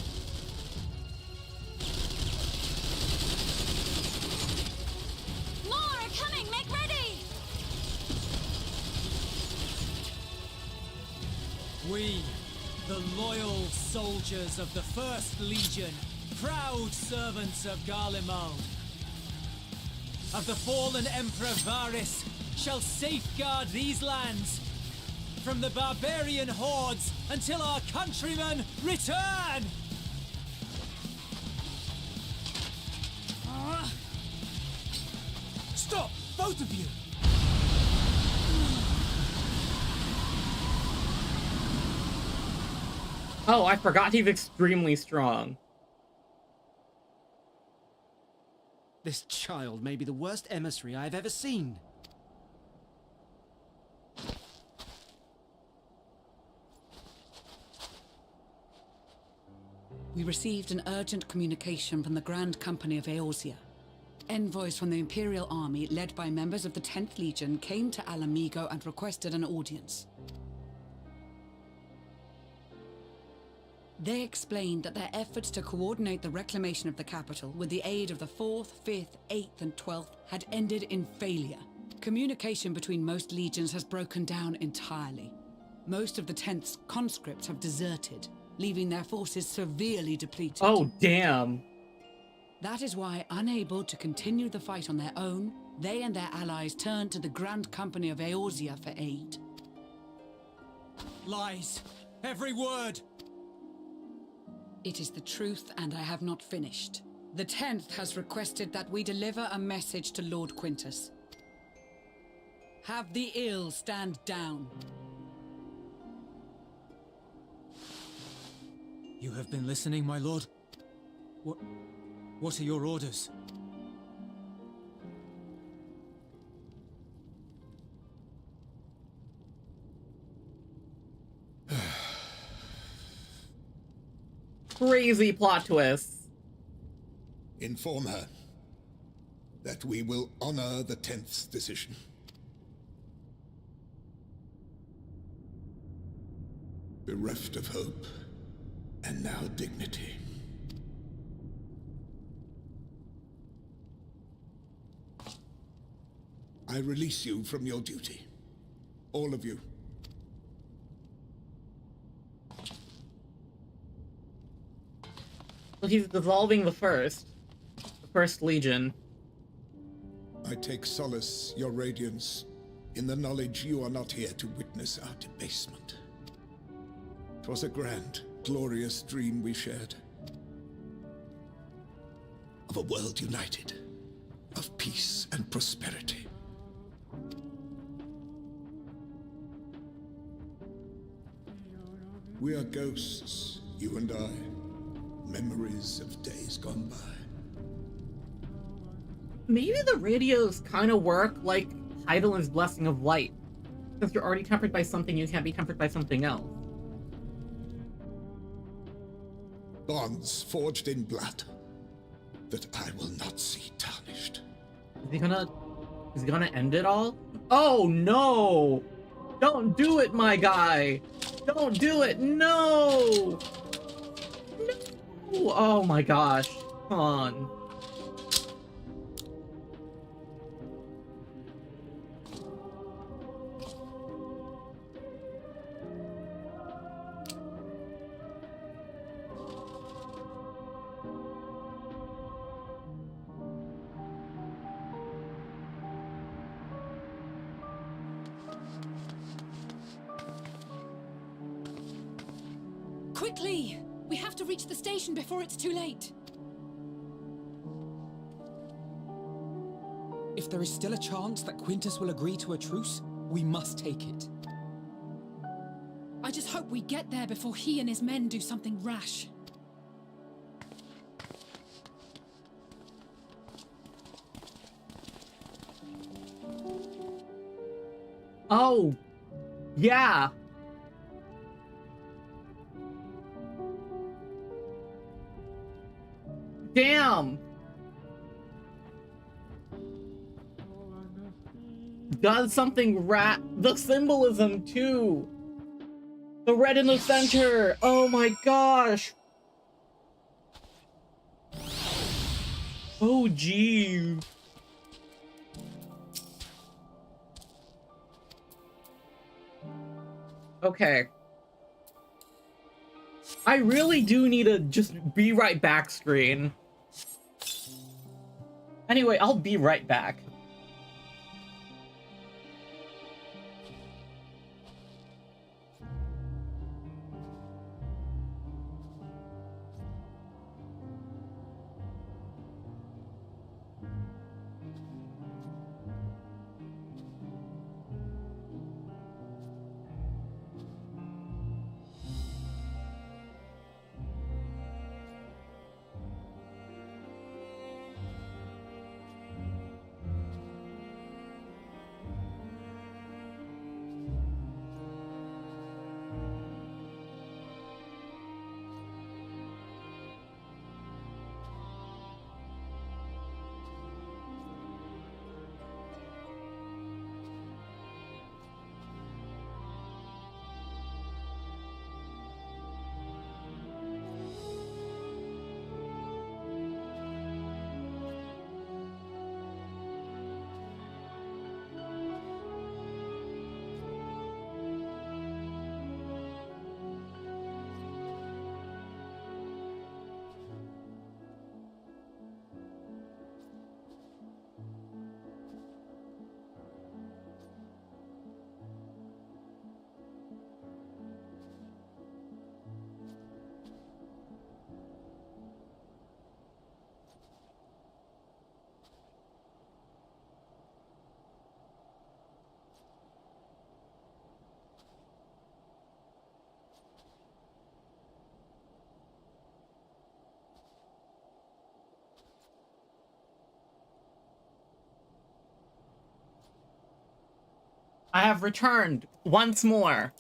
More are coming! Make ready! We, the loyal soldiers of the First Legion, proud servants of Garlemald, of the fallen Emperor Varys, shall safeguard these lands from the barbarian hordes until our countrymen return! Stop, both of you! Oh, I forgot he's extremely strong. This child may be the worst emissary I've ever seen. We received an urgent communication from the Grand Company of Eorzea. Envoys from the Imperial Army, led by members of the 10th Legion, came to Alamigo and requested an audience. They explained that their efforts to coordinate the reclamation of the capital with the aid of the 4th, 5th, 8th, and 12th had ended in failure. Communication between most legions has broken down entirely. Most of the 10th's conscripts have deserted, leaving their forces severely depleted. Oh, damn. That is why, unable to continue the fight on their own, they and their allies turned to the Grand Company of Eorzea for aid. Lies! Every word! It is the truth, and I have not finished. The 10th has requested that we deliver a message to Lord Quintus. Have the ill stand down. You have been listening, my lord? What are your orders? crazy plot twists. Inform her that we will honor the 10th's decision. Bereft of hope, and now dignity. I release you from your duty. All of you. So he's dissolving the First Legion. I take solace, your radiance, in the knowledge you are not here to witness our debasement. 'Twas a grand, glorious dream we shared. Of a world united, of peace and prosperity. We are ghosts, you and I, memories of days gone by. Maybe the radios kind of work like Heidelin's Blessing of Light. Because you're already tempered by something, you can't be tempered by something else. Bonds forged in blood that I will not see tarnished. Is he gonna end it all? Oh no! Don't do it, my guy! Don't do it! No! No! Oh my gosh. Come on. Quickly! We have to reach the station before it's too late. If there is still a chance that Quintus will agree to a truce, we must take it. I just hope we get there before he and his men do something rash. Oh! Yeah! Damn! Does something the symbolism too! The red in the center! Oh my gosh! Oh gee! Okay. I really do need to just be right back screen. Anyway, I'll be right back. I have returned once more.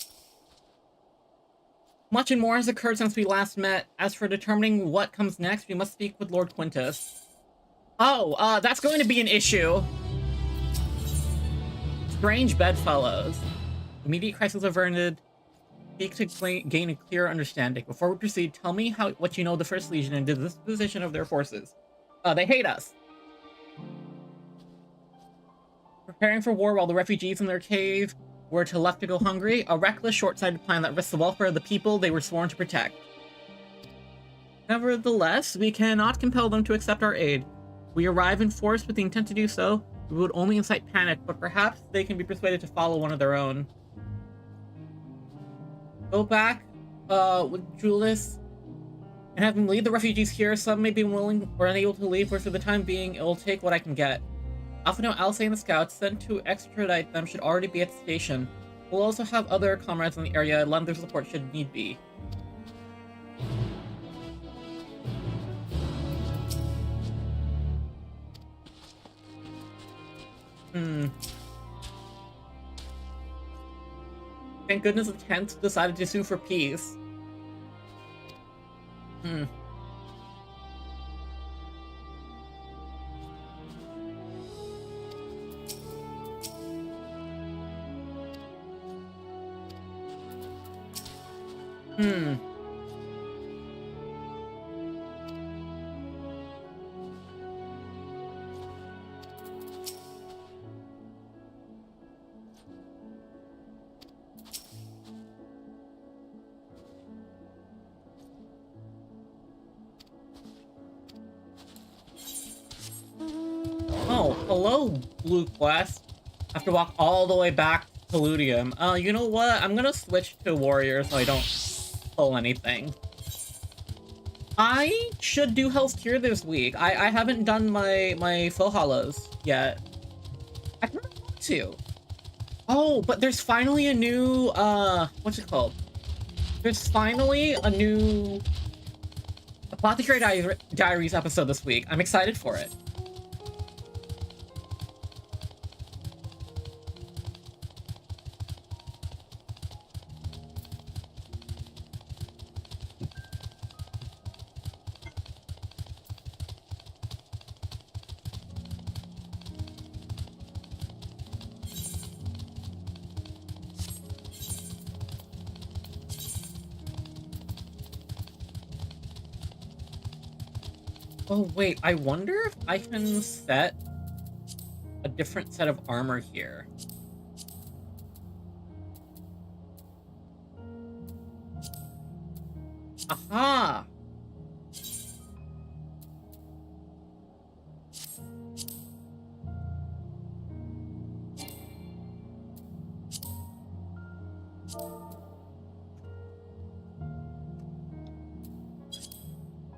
Much and more has occurred since we last met. As for determining what comes next, we must speak with Lord Quintus. Oh, that's going to be an issue. Strange bedfellows. Immediate crisis averted. Seek to gain a clear understanding. Before we proceed, tell me what you know of the First Legion and the disposition of their forces. They hate us. Preparing for war while the refugees in their cave were left to go hungry. A reckless, short-sighted plan that risks the welfare of the people they were sworn to protect. Nevertheless, we cannot compel them to accept our aid. We arrive in force with the intent to do so. We would only incite panic, but perhaps they can be persuaded to follow one of their own. Go back with Julius and have them lead the refugees here. Some may be willing or unable to leave, but for the time being, it will take what I can get. Alphino, Alcé, and the scouts sent to extradite them should already be at the station. We'll also have other comrades in the area lend their support should need be. Thank goodness the 10th decided to sue for peace. Oh, hello, Blue Quest. I have to walk all the way back to Ludium. You know what? I'm gonna switch to Warrior so I don't pull anything. I should do Hell's Cure this week. I haven't done my Faux Hollows yet. I don't want to. Oh, but there's finally a new, what's it called? There's finally a new Apothecary Diaries episode this week. I'm excited for it. Oh, wait, I wonder if I can set a different set of armor here. Aha!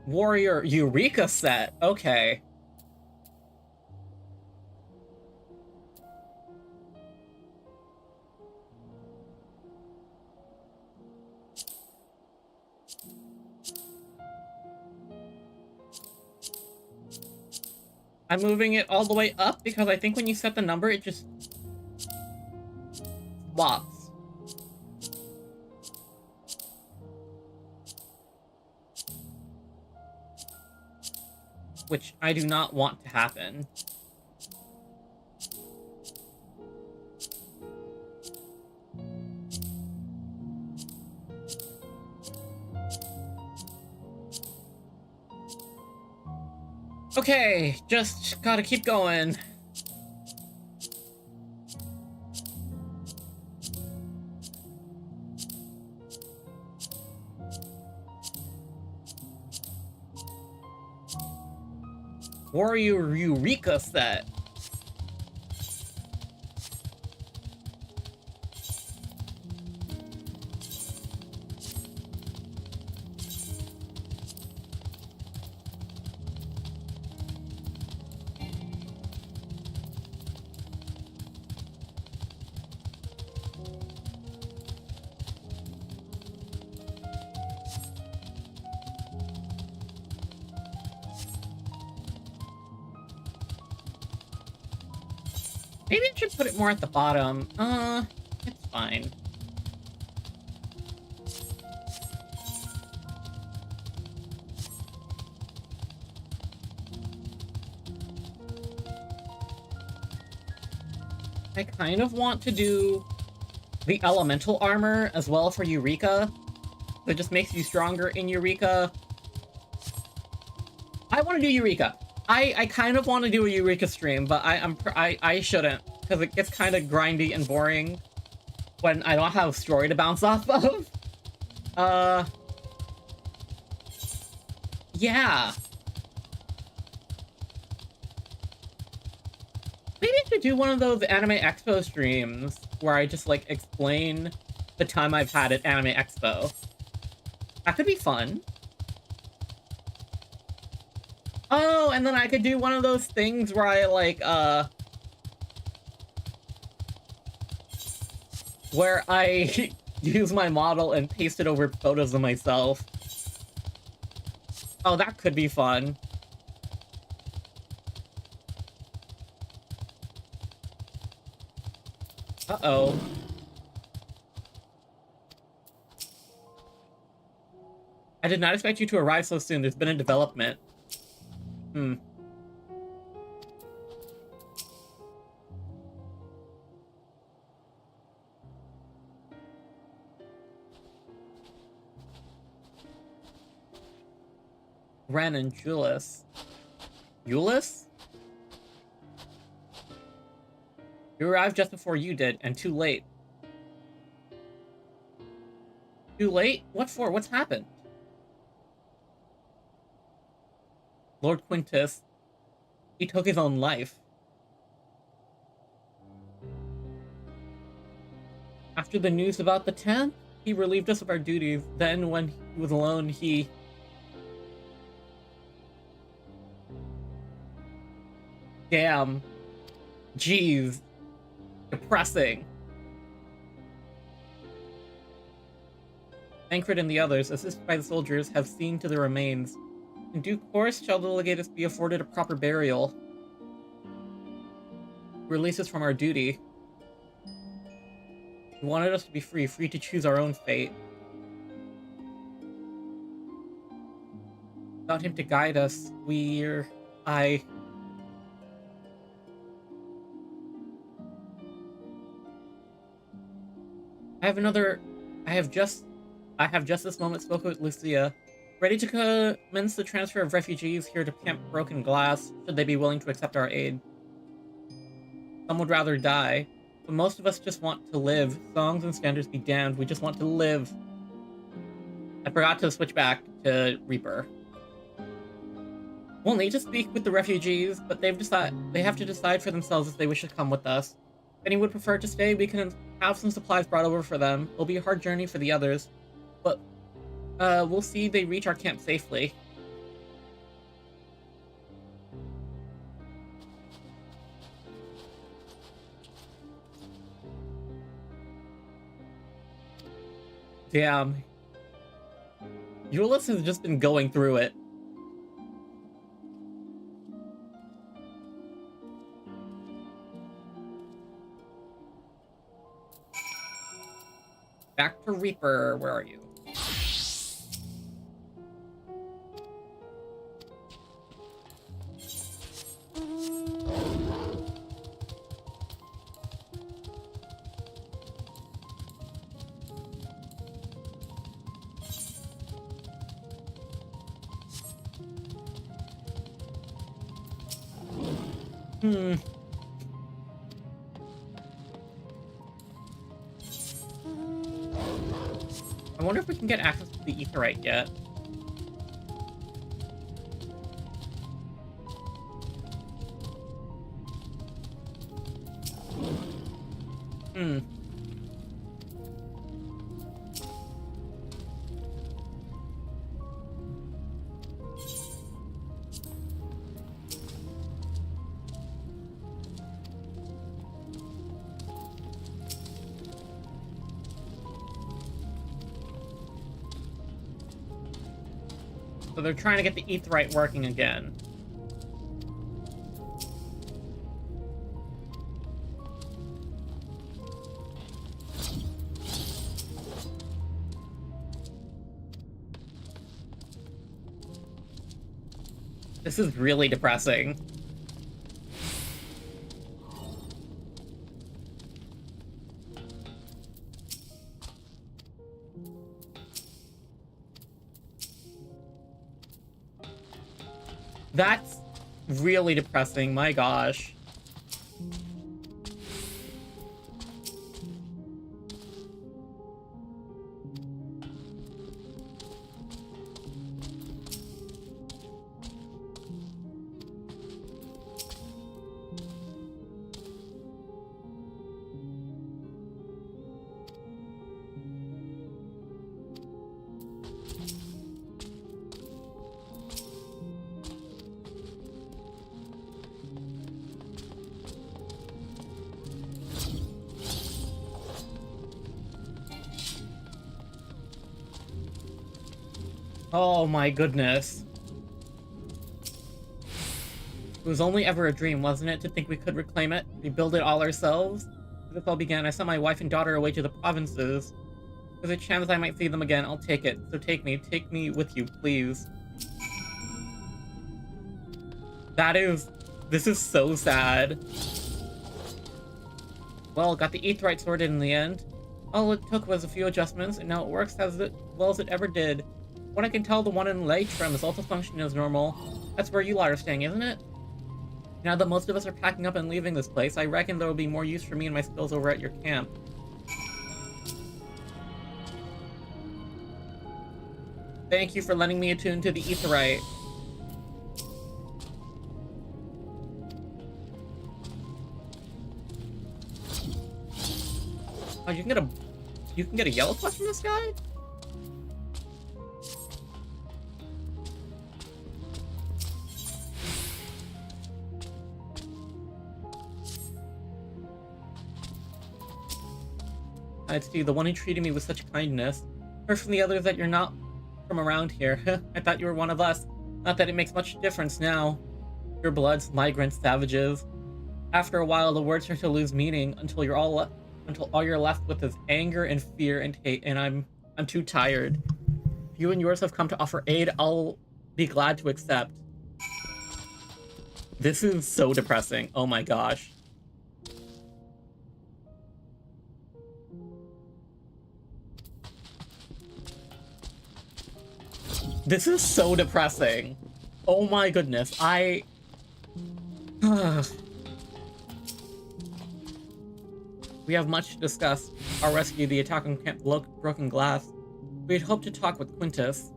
Warrior Eureka set. Okay. I'm moving it all the way up because I think when you set the number, it just swaps. Which I do not want to happen. Okay, just gotta keep going. Warrior Eureka set. Maybe I should put it more at the bottom. It's fine. I kind of want to do the elemental armor as well for Eureka. That just makes you stronger in Eureka. I want to do Eureka. I kind of want to do a Eureka stream, but I shouldn't, because it gets kind of grindy and boring when I don't have a story to bounce off of. Yeah. Maybe I should do one of those Anime Expo streams where I just, like, explain the time I've had at Anime Expo. That could be fun. Oh, and then I could do one of those things where I, like, where I use my model and paste it over photos of myself. Oh, that could be fun. Uh-oh. I did not expect you to arrive so soon. There's been a development. Ren and Julius. Julius? You arrived just before you did, and too late. Too late? What for? What's happened? Lord Quintus. He took his own life. After the news about the 10th, he relieved us of our duties. Then, when he was alone, he... Damn. Jeez. Depressing. Tancred and the others, assisted by the soldiers, have seen to the remains. In due course, shall the legatus be afforded a proper burial. Release us from our duty. He wanted us to be free, free to choose our own fate. Without him to guide us, I have just this moment spoken with Lucia, ready to commence the transfer of refugees here to Camp Broken Glass, should they be willing to accept our aid. Some would rather die, but most of us just want to live. Songs and standards be damned, we just want to live. I forgot to switch back to Reaper. We'll need to speak with the refugees, but they have to decide for themselves if they wish to come with us. If anyone would prefer to stay, we can have some supplies brought over for them. It'll be a hard journey for the others, but we'll see they reach our camp safely. Damn. Euless has just been going through it. Back to Reaper, where are you? I wonder if we can get access to the Aetheryte yet. So they're trying to get the Aetheryte working again. This is really depressing. That's really depressing, my gosh. Oh my goodness. It was only ever a dream, wasn't it, to think we could reclaim it? We build it all ourselves? As this all began, I sent my wife and daughter away to the provinces. There's a chance I might see them again. I'll take it. So take me with you, please. This is so sad. Well, got the Aetheryte sorted in the end. All it took was a few adjustments, and now it works as well as it ever did. What I can tell, the one in Linktree is also functioning as normal. That's where you lot are staying, isn't it? Now that most of us are packing up and leaving this place, I reckon there will be more use for me and my skills over at your camp. Thank you for letting me attune to the Aetheryte. Oh, you can get a yellow quest from this guy? I'd see the one who treated me with such kindness. Heard from the others that you're not from around here. I thought you were one of us. Not that it makes much difference now. Your bloods, migrants, savages. After a while, the words start to lose meaning until all you're left with is anger and fear and hate. And I'm too tired. If you and yours have come to offer aid, I'll be glad to accept. This is so depressing. Oh my gosh. This is so depressing. Oh my goodness. We have much to discuss. Our rescue, the attack on Camp Broken Glass. We had hoped to talk with Quintus.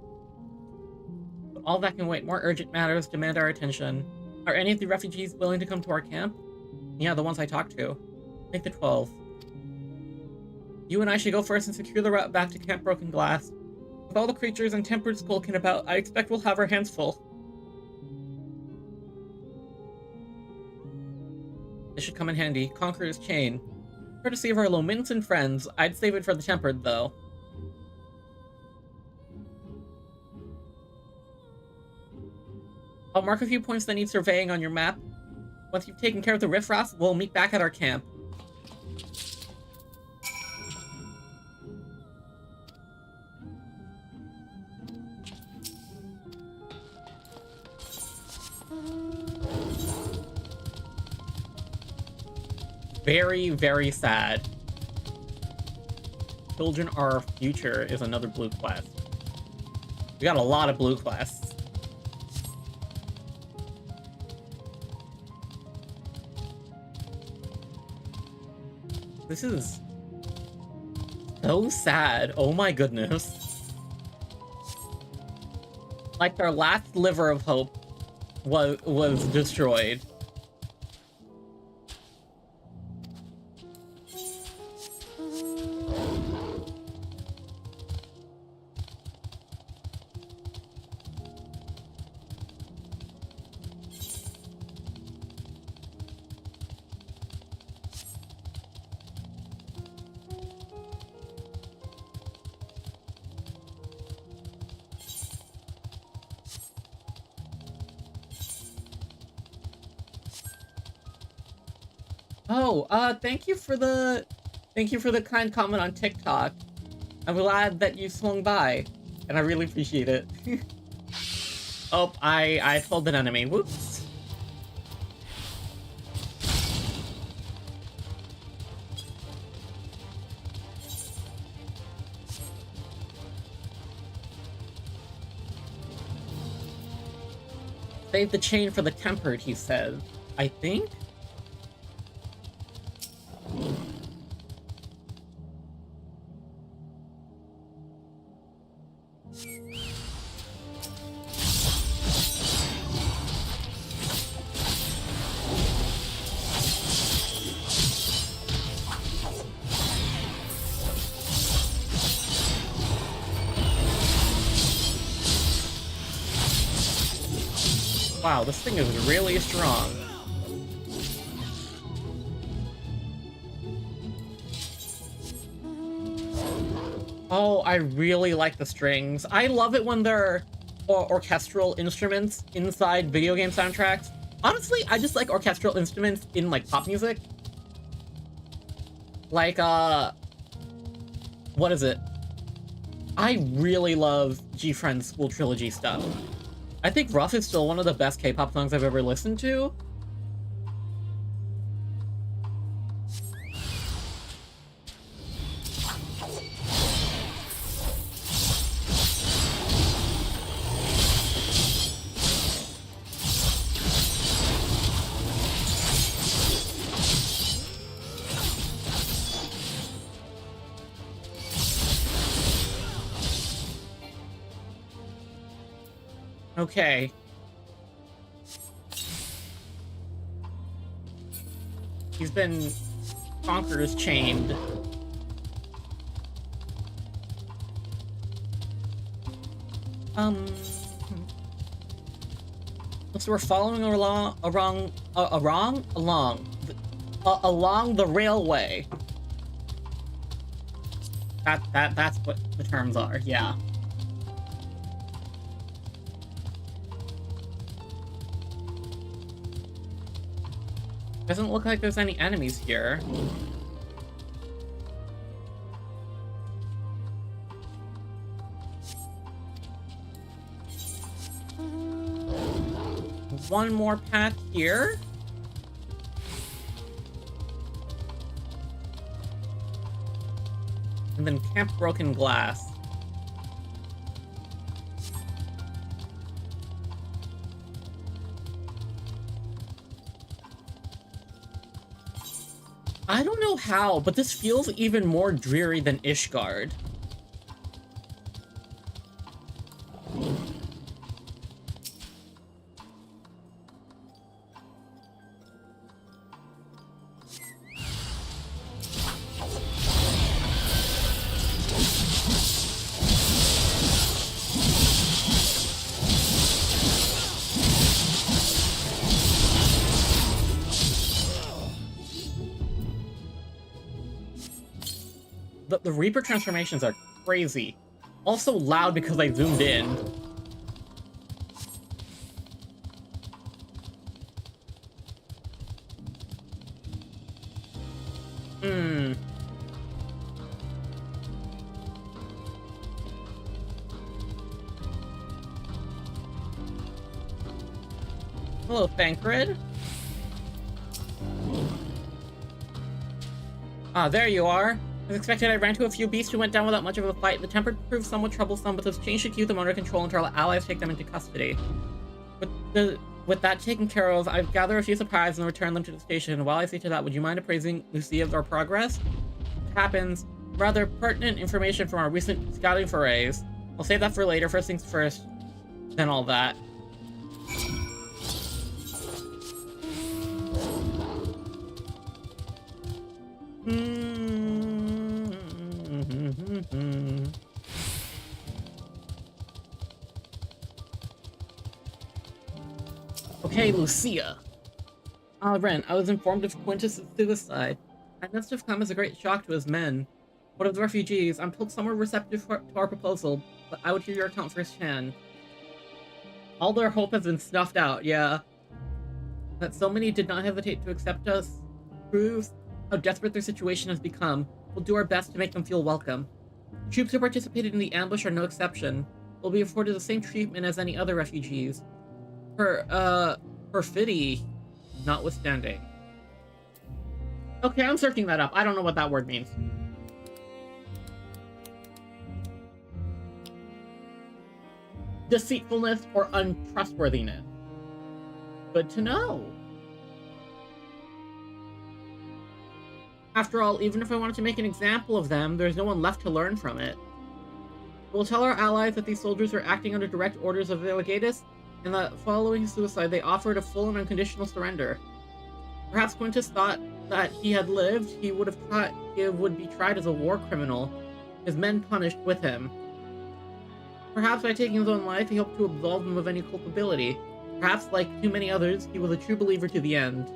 But all that can wait. More urgent matters demand our attention. Are any of the refugees willing to come to our camp? Yeah, the ones I talked to. Make the 12. You and I should go first and secure the route back to Camp Broken Glass. With all the creatures and tempered skulking about, I expect we'll have our hands full. This should come in handy. Conqueror's Chain. Courtesy of our Lominson friends. I'd save it for the tempered, though. I'll mark a few points that need surveying on your map. Once you've taken care of the riffraff, we'll meet back at our camp. Very, very sad. Children are our future is another blue quest. We got a lot of blue quests. This is so sad. Oh my goodness. Like their last sliver of hope was destroyed. Thank you for the kind comment on TikTok. I'm glad that you swung by, and I really appreciate it. Oh, I told an enemy. Whoops. Save the chain for the tempered, he says. I think? Wow, this thing is really strong. Oh, I really like the strings. I love it when they're orchestral instruments inside video game soundtracks. Honestly, I just like orchestral instruments in, like, pop music. Like, what is it? I really love G-Friend's School Trilogy stuff. I think Rough is still one of the best K-pop songs I've ever listened to. Okay. He's been Conqueror's chained. So we're following along the railway. That's what the terms are, yeah. Doesn't look like there's any enemies here. One more path here. And then Camp Broken Glass. I don't know how, but this feels even more dreary than Ishgard. The Reaper transformations are crazy. Also loud because I zoomed in. Hello, Thancred. Ah, there you are. As expected, I ran into a few beasts who went down without much of a fight. The tempered proved somewhat troublesome, but those chains should keep them under control until our allies take them into custody. With that taken care of, I've gathered a few supplies and returned them to the station. While I see to that, would you mind appraising Lucia of our progress? It happens. Rather pertinent information from our recent scouting forays. I'll save that for later. First things first, then all that. Okay, Lucia. Ren, I was informed of Quintus' suicide. That must have come as a great shock to his men. What of the refugees? I'm told some are receptive to our proposal, but I would hear your account firsthand. All their hope has been snuffed out, yeah. That so many did not hesitate to accept us proves how desperate their situation has become. We'll do our best to make them feel welcome. Troops who participated in the ambush are no exception. Will be afforded the same treatment as any other refugees. Perfidy notwithstanding. Okay, I'm searching that up. I don't know what that word means. Deceitfulness or untrustworthiness. Good to know. After all, even if I wanted to make an example of them, there's no one left to learn from it. We'll tell our allies that these soldiers are acting under direct orders of the Legatus, and that following his suicide, they offered a full and unconditional surrender. Perhaps Quintus thought that he had lived, he would be tried as a war criminal, his men punished with him. Perhaps by taking his own life, he hoped to absolve them of any culpability. Perhaps, like too many others, he was a true believer to the end.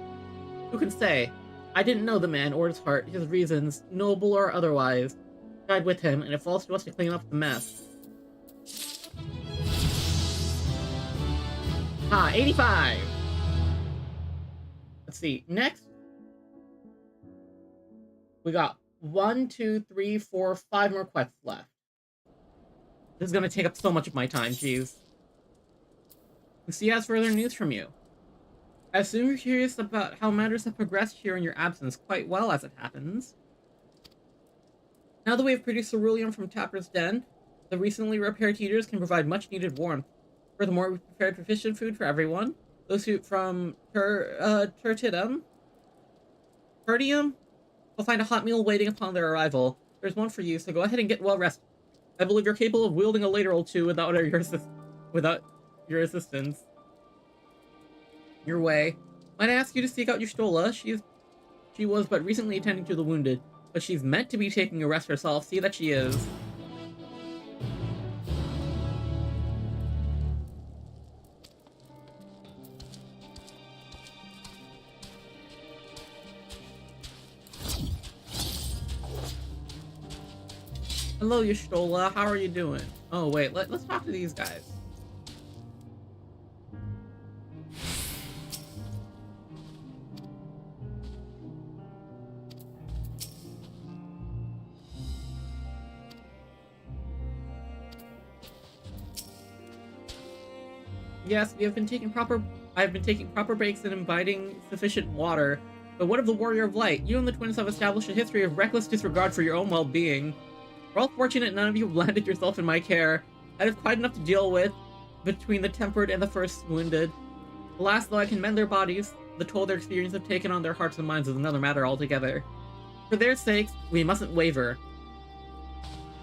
Who can say? I didn't know the man or his heart, his reasons, noble or otherwise, died with him, and it falls to us to clean up the mess. Ha, 85! Let's see, next, we got 1, 2, 3, 4, 5 more quests left. This is gonna take up so much of my time, jeez. Lucia has further news from you. I assume you're curious about how matters have progressed here in your absence, quite well as it happens. Now that we have produced ceruleum from Tapper's Den, the recently repaired heaters can provide much needed warmth. Furthermore, we prepared sufficient food for everyone. Those who from Tertium will find a hot meal waiting upon their arrival. There's one for you, so go ahead and get well rested. I believe you're capable of wielding a ladle or two without your assistance. Your way. Might I ask you to seek out Yustola? She was but recently attending to the wounded, but she's meant to be taking a rest herself. See that she is. Hello, Yustola. How are you doing? Oh, wait. Let's talk to these guys. Yes, I have been taking proper breaks and imbibing sufficient water. But what of the Warrior of Light? You and the twins have established a history of reckless disregard for your own well-being. We're all fortunate none of you have landed yourself in my care. I have quite enough to deal with between the tempered and the first wounded. Alas, though I can mend their bodies, the toll their experience have taken on their hearts and minds is another matter altogether. For their sakes, we mustn't waver.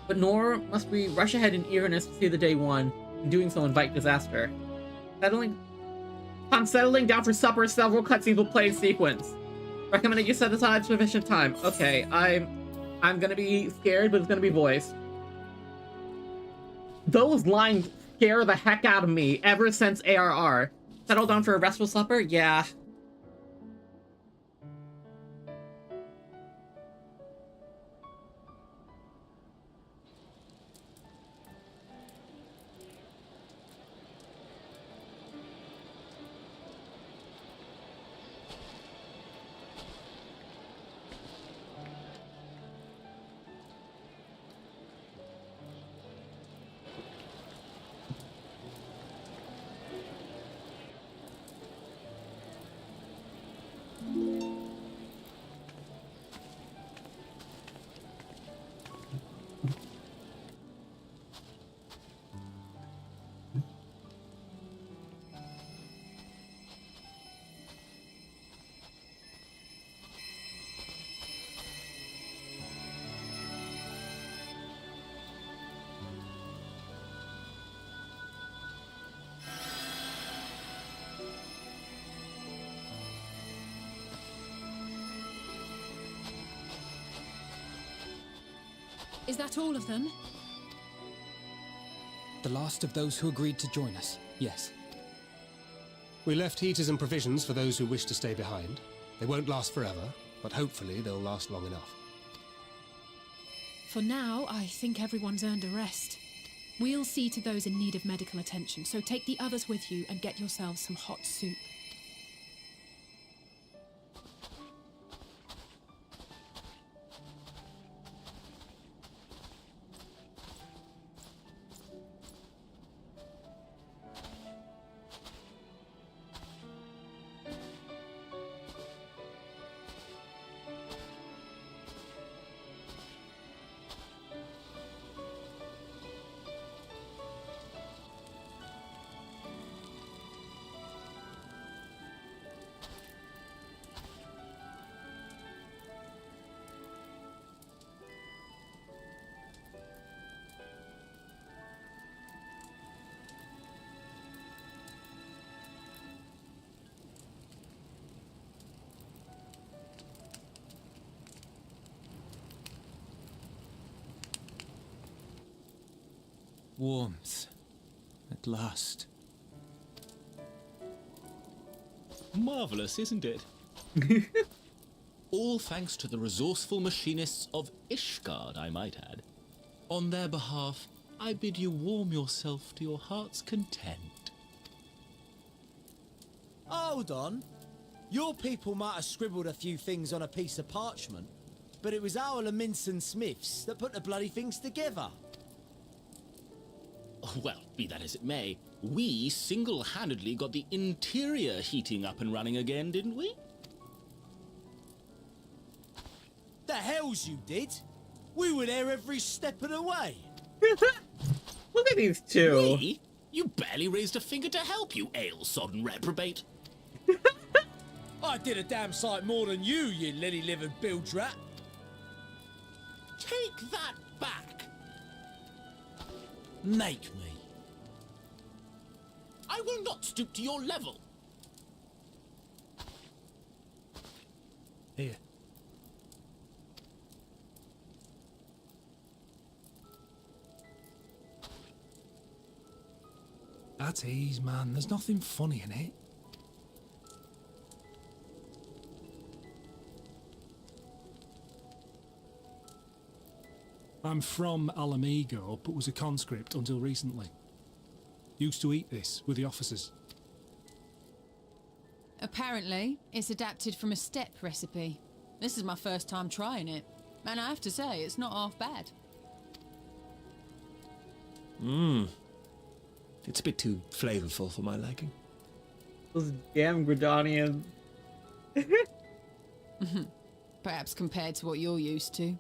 But nor must we rush ahead in eagerness to see the day won, and doing so invite disaster. I'm settling down for supper. Several cutscenes will play in sequence. Recommend that you set aside sufficient time. Okay, I'm gonna be scared, but it's gonna be voiced. Those lines scare the heck out of me ever since ARR. Settle down for a restful supper? Yeah. Is that all of them? The last of those who agreed to join us, yes. We left heaters and provisions for those who wish to stay behind. They won't last forever, but hopefully they'll last long enough. For now, I think everyone's earned a rest. We'll see to those in need of medical attention, so take the others with you and get yourselves some hot soup. Warmth. At last. Marvelous, isn't it? All thanks to the resourceful machinists of Ishgard, I might add. On their behalf, I bid you warm yourself to your heart's content. Hold on. Your people might have scribbled a few things on a piece of parchment, but it was our Leminson Smiths that put the bloody things together. Well, be that as it may, we single-handedly got the interior heating up and running again, didn't we? The hells you did? We were there every step of the way. Look at these two. We? You barely raised a finger to help, you ale-sodden reprobate. I did a damn sight more than you, you lily-livered bilge rat. Take that back. Make me. I will not stoop to your level. Here. At ease, man. There's nothing funny in it. I'm from Alamigo, but was a conscript until recently. Used to eat this with the officers. Apparently, it's adapted from a steppe recipe. This is my first time trying it, and I have to say, it's not half bad. It's a bit too flavorful for my liking. Those damn Gridanians. Perhaps compared to what you're used to.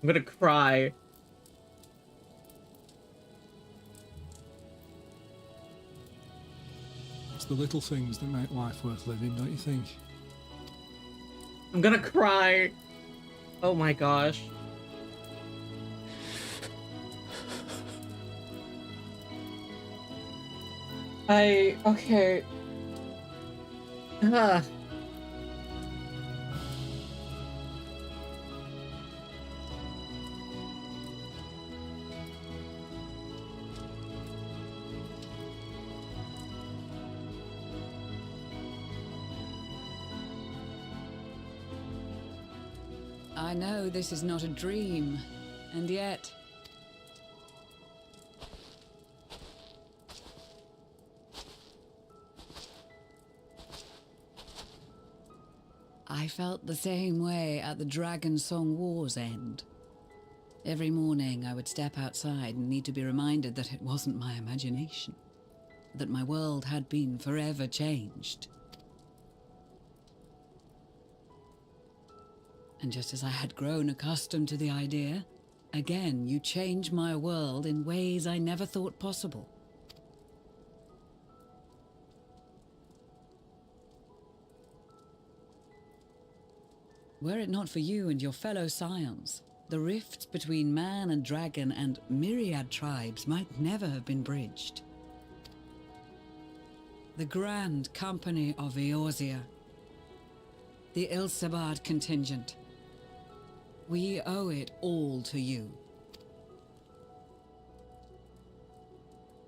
I'm gonna cry. It's the little things that make life worth living, don't you think? I'm gonna cry. Oh my gosh. Okay. I know this is not a dream, and yet... I felt the same way at the Dragon Song War's end. Every morning I would step outside and need to be reminded that it wasn't my imagination, that my world had been forever changed. And just as I had grown accustomed to the idea, again you change my world in ways I never thought possible. Were it not for you and your fellow scions, the rifts between man and dragon and myriad tribes might never have been bridged. The Grand Company of Eorzea, the Ilsabard contingent, we owe it all to you.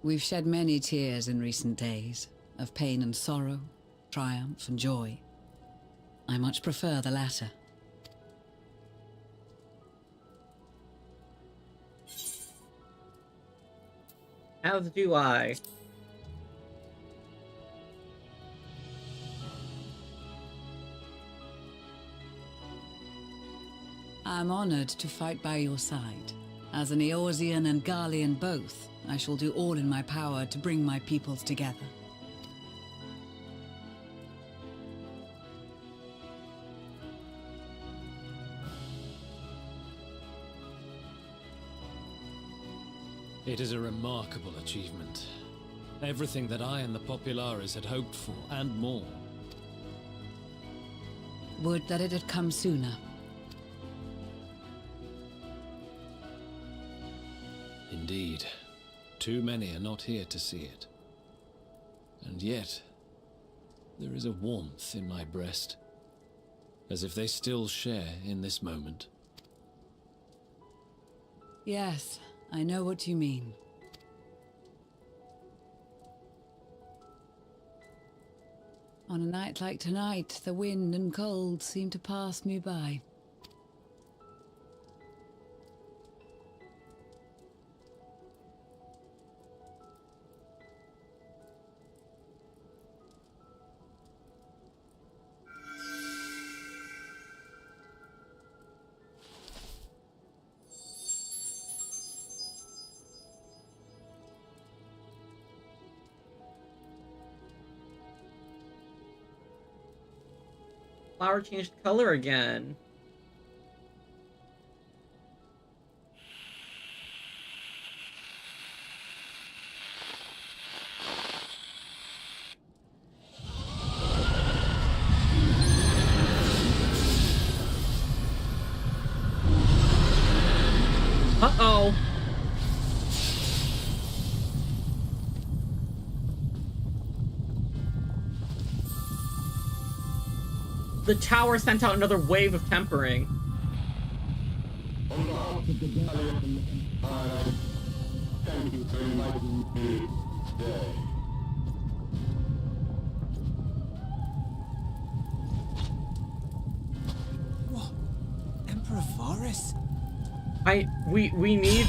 We've shed many tears in recent days, of pain and sorrow, triumph and joy. I much prefer the latter. As do I. I'm honored to fight by your side. As an Eorzean and Garlean both, I shall do all in my power to bring my peoples together. It is a remarkable achievement. Everything that I and the Populares had hoped for, and more. Would that it had come sooner. Indeed. too many are not here to see it. And yet, there is a warmth in my breast, as if they still share in this moment. Yes, I know what you mean. On a night like tonight, the wind and cold seem to pass me by. Flower changed color again. Uh-oh. The tower sent out another wave of tempering. On behalf of the Galleon, thank you for inviting me today. What? Emperor Varus? We need...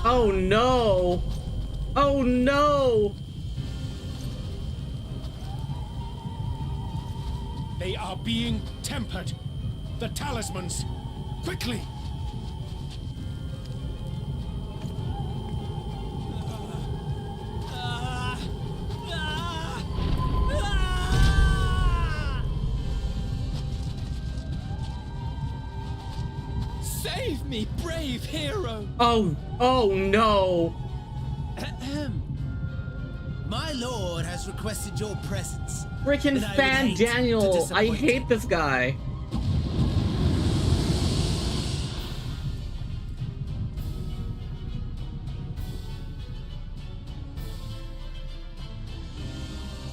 Oh no! Oh no! They are being tempered. The talismans. Quickly! Save me, brave hero! Oh no! My lord has requested your presence. Frickin' Fan Daniel! I hate this guy.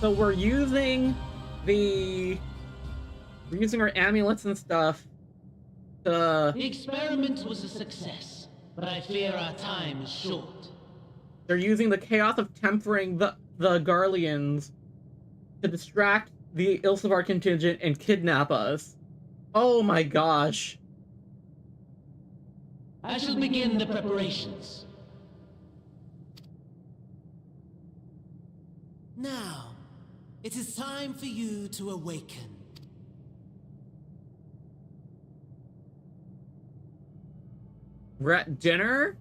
So we're using our amulets and stuff to... The experiment was a success, but I fear our time is short. They're using the chaos of tempering the Garleans to distract the Ilsavar contingent and kidnap us. Oh my gosh. I shall begin the preparations. Now, it is time for you to awaken. We're at dinner?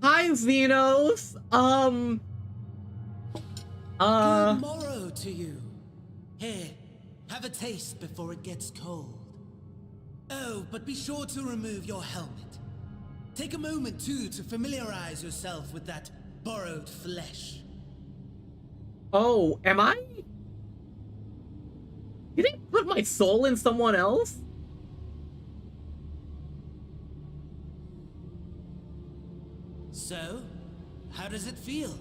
Hi, Xenos! Good morrow to you. Here, have a taste before it gets cold. Oh, but be sure to remove your helmet. Take a moment, too, to familiarize yourself with that borrowed flesh. Oh, am I? You didn't put my soul in someone else? So, how does it feel?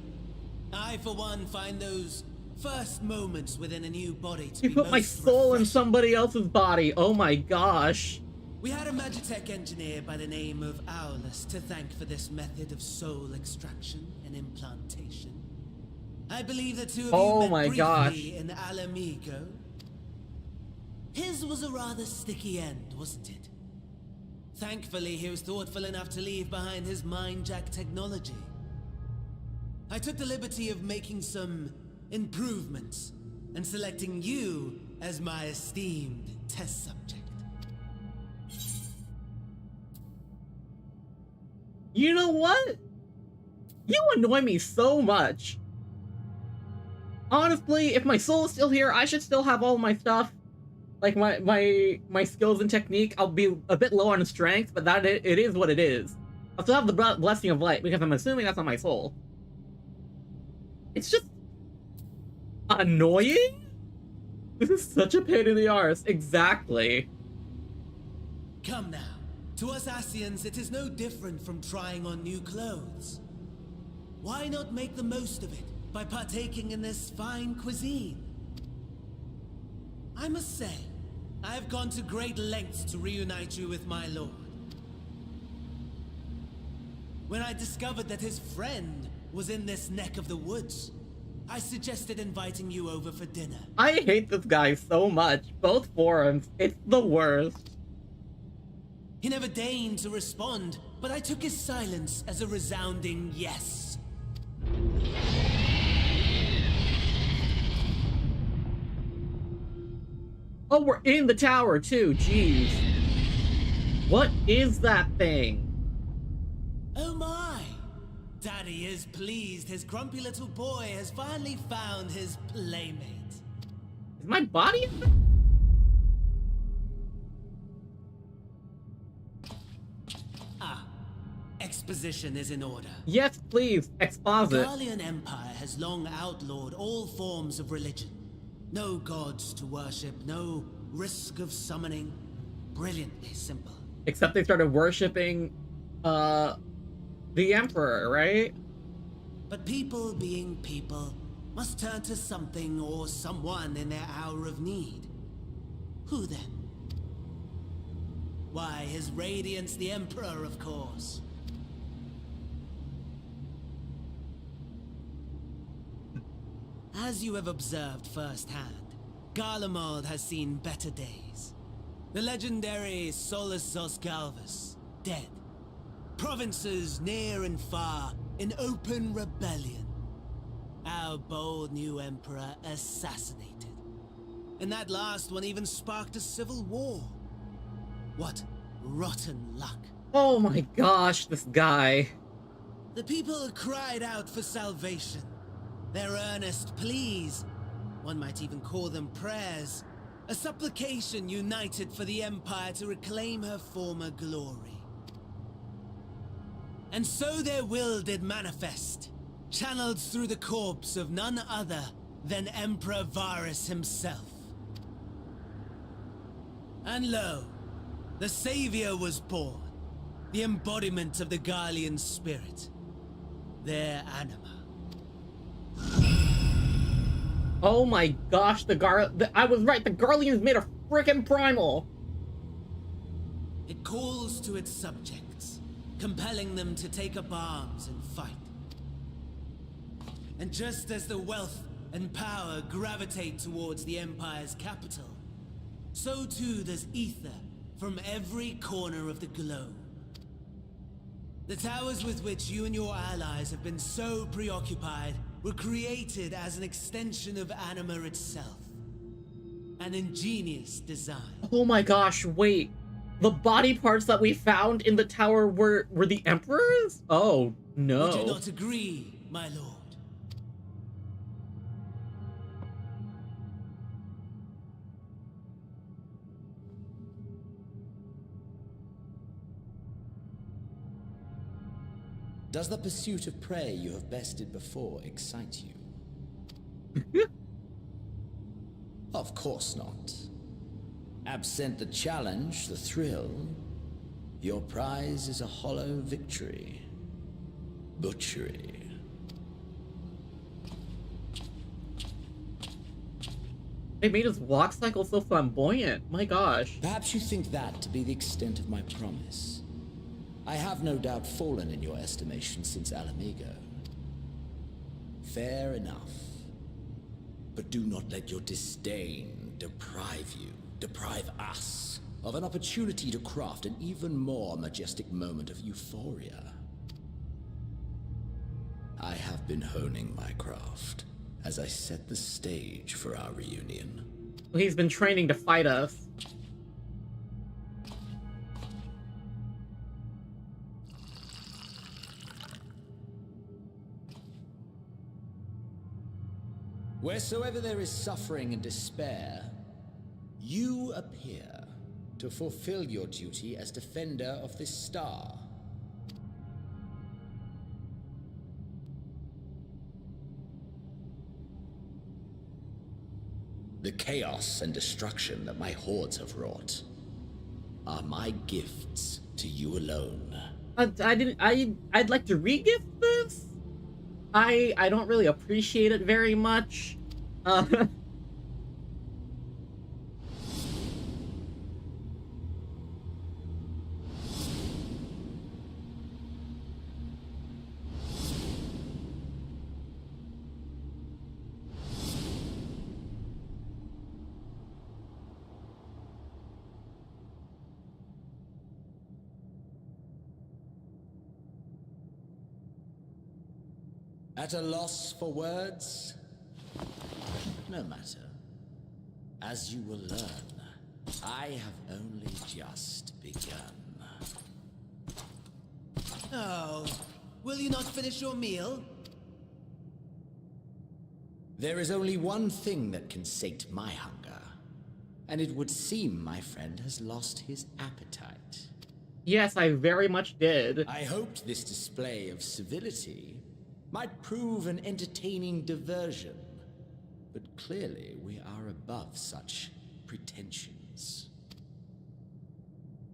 I, for one, find those first moments within a new body to be You put my soul in somebody else's body. Oh my gosh. We had a Magitech engineer by the name of Aulus to thank for this method of soul extraction and implantation. I believe the two of you met briefly in Alamigo. His was a rather sticky end, wasn't it? Thankfully, he was thoughtful enough to leave behind his mind-jack technology. I took the liberty of making some improvements and selecting you as my esteemed test subject. You know what? You annoy me so much. Honestly, if my soul is still here, I should still have all my stuff. Like my skills and technique. I'll be a bit low on strength, but it is what it is. I'll still have the blessing of light because I'm assuming that's not my soul. It's just annoying. This is such a pain in the arse. Exactly. Come now. To us Asians, it is no different from trying on new clothes. Why not make the most of it by partaking in this fine cuisine? I must say, I have gone to great lengths to reunite you with my lord. When I discovered that his friend was in this neck of the woods, I suggested inviting you over for dinner. I hate this guy so much. Both forums. It's the worst. He never deigned to respond, but I took his silence as a resounding yes. Oh, we're in the tower too. Jeez. What is that thing? Oh my! Daddy is pleased his grumpy little boy has finally found his playmate. Is my body in there? Exposition is in order. Yes, please. Exposit. The Garlean Empire has long outlawed all forms of religion. No gods to worship, no risk of summoning. Brilliantly simple. Except they started worshipping, the Emperor, right? But people being people must turn to something or someone in their hour of need. Who then? Why, His Radiance the Emperor, of course. As you have observed firsthand, Garlemald has seen better days. The legendary Solus Zosgalvus, dead. Provinces near and far in open rebellion. Our bold new emperor assassinated. And that last one even sparked a civil war. What rotten luck. Oh my gosh, this guy. The people cried out for salvation. Their earnest pleas, one might even call them prayers, a supplication united for the Empire to reclaim her former glory. And so their will did manifest, channeled through the corpse of none other than Emperor Varus himself. And lo, the Savior was born, the embodiment of the Garlean spirit, their anima. Oh my gosh, I was right, the Garleans made a frickin' primal. It calls to its subjects, compelling them to take up arms and fight. And just as the wealth and power gravitate towards the Empire's capital, so too does ether from every corner of the globe. The towers with which you and your allies have been so preoccupied were created as an extension of Anima itself. An ingenious design. Oh my gosh, wait. The body parts that we found in the tower were the Emperor's? Oh, no. Would you not agree, my lord? Does the pursuit of prey you have bested before excite you? Of course not. Absent the challenge, the thrill, your prize is a hollow victory. Butchery. They made his walk cycle so flamboyant. My gosh. Perhaps you think that to be the extent of my promise. I have no doubt fallen in your estimation since Alamigo. Fair enough. But do not let your disdain deprive us, of an opportunity to craft an even more majestic moment of euphoria. I have been honing my craft as I set the stage for our reunion. He's been training to fight us. Wheresoever there is suffering and despair, you appear to fulfill your duty as defender of this star. The chaos and destruction that my hordes have wrought are my gifts to you alone. I'd like to re-gift this? I don't really appreciate it very much. At a loss for words? No matter. As you will learn, I have only just begun. Oh, will you not finish your meal? There is only one thing that can sate my hunger, and it would seem my friend has lost his appetite. Yes, I very much did. I hoped this display of civility might prove an entertaining diversion, but clearly we are above such pretensions.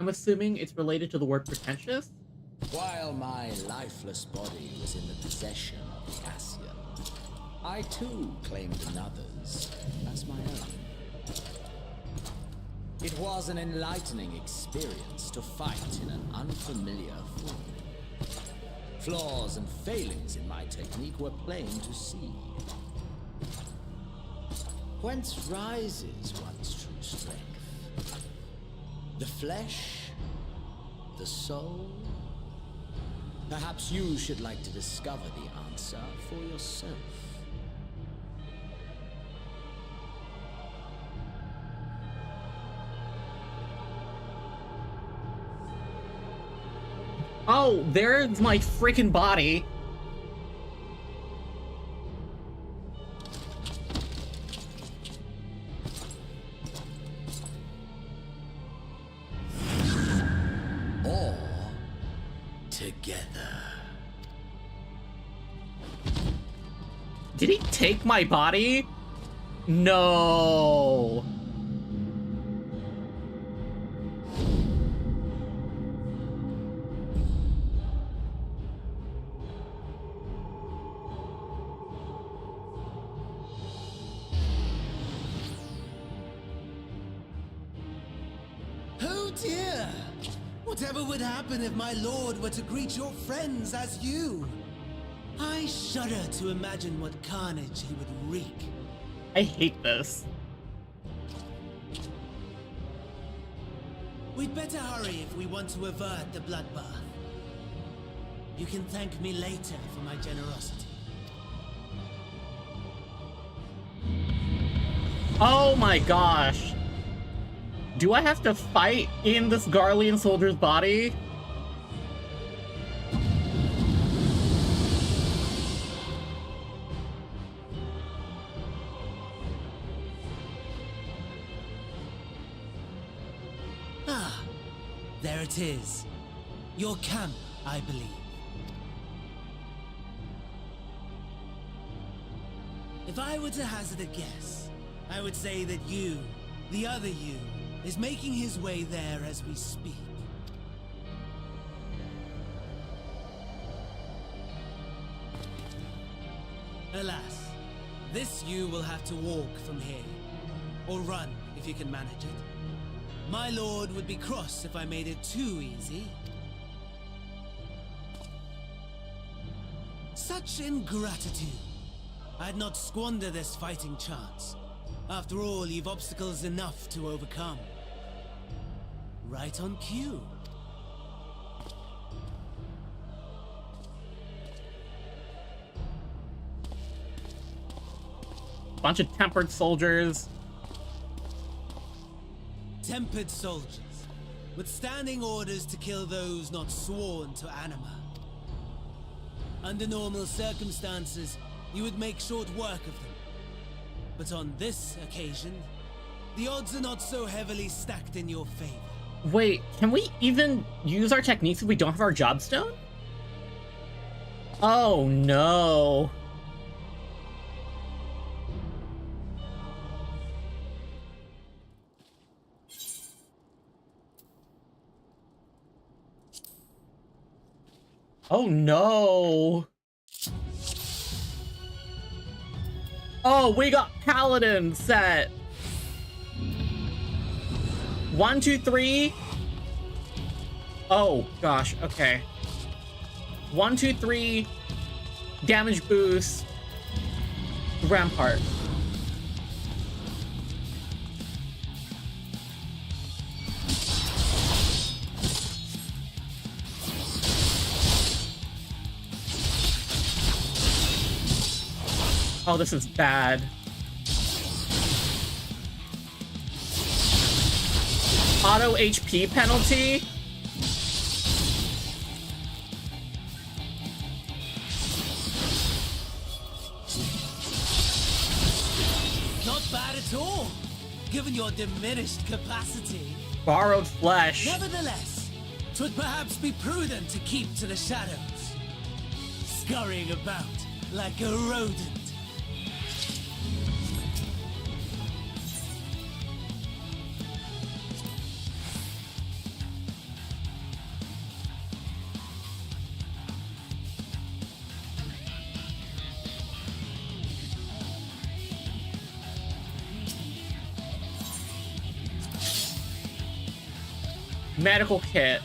I'm assuming it's related to the word pretentious? While my lifeless body was in the possession of Cassian, I too claimed another's as my own. It was an enlightening experience to fight in an unfamiliar form. Flaws and failings in my technique were plain to see. Whence rises one's true strength? The flesh? The soul? Perhaps you should like to discover the answer for yourself. Oh, there's my freaking body. All together. Did he take my body? No. Oh dear! Whatever would happen if my lord were to greet your friends as you? I shudder to imagine what carnage he would wreak. I hate this. We'd better hurry if we want to avert the bloodbath. You can thank me later for my generosity. Oh my gosh. Do I have to fight in this Garlean soldier's body? Ah, there it is. Your camp, I believe. If I were to hazard a guess, I would say that you, the other you, is making his way there as we speak. Alas, this you will have to walk from here, or run if you can manage it. My lord would be cross if I made it too easy. Such ingratitude. I'd not squander this fighting chance. After all, you've obstacles enough to overcome. Right on cue. Bunch of tempered soldiers. Tempered soldiers, withstanding orders to kill those not sworn to anima. Under normal circumstances, you would make short work of them. But on this occasion, the odds are not so heavily stacked in your favor. Wait, can we even use our techniques if we don't have our jobstone? Oh no. Oh no. Oh, we got Paladin set. 1, 2, 3. Oh, gosh. Okay. 1, 2, 3. Damage boost. Rampart. Oh, this is bad. Auto HP penalty? Not bad at all, given your diminished capacity. Borrowed flesh. Nevertheless, 'twould perhaps be prudent to keep to the shadows, scurrying about like a rodent. Medical kit.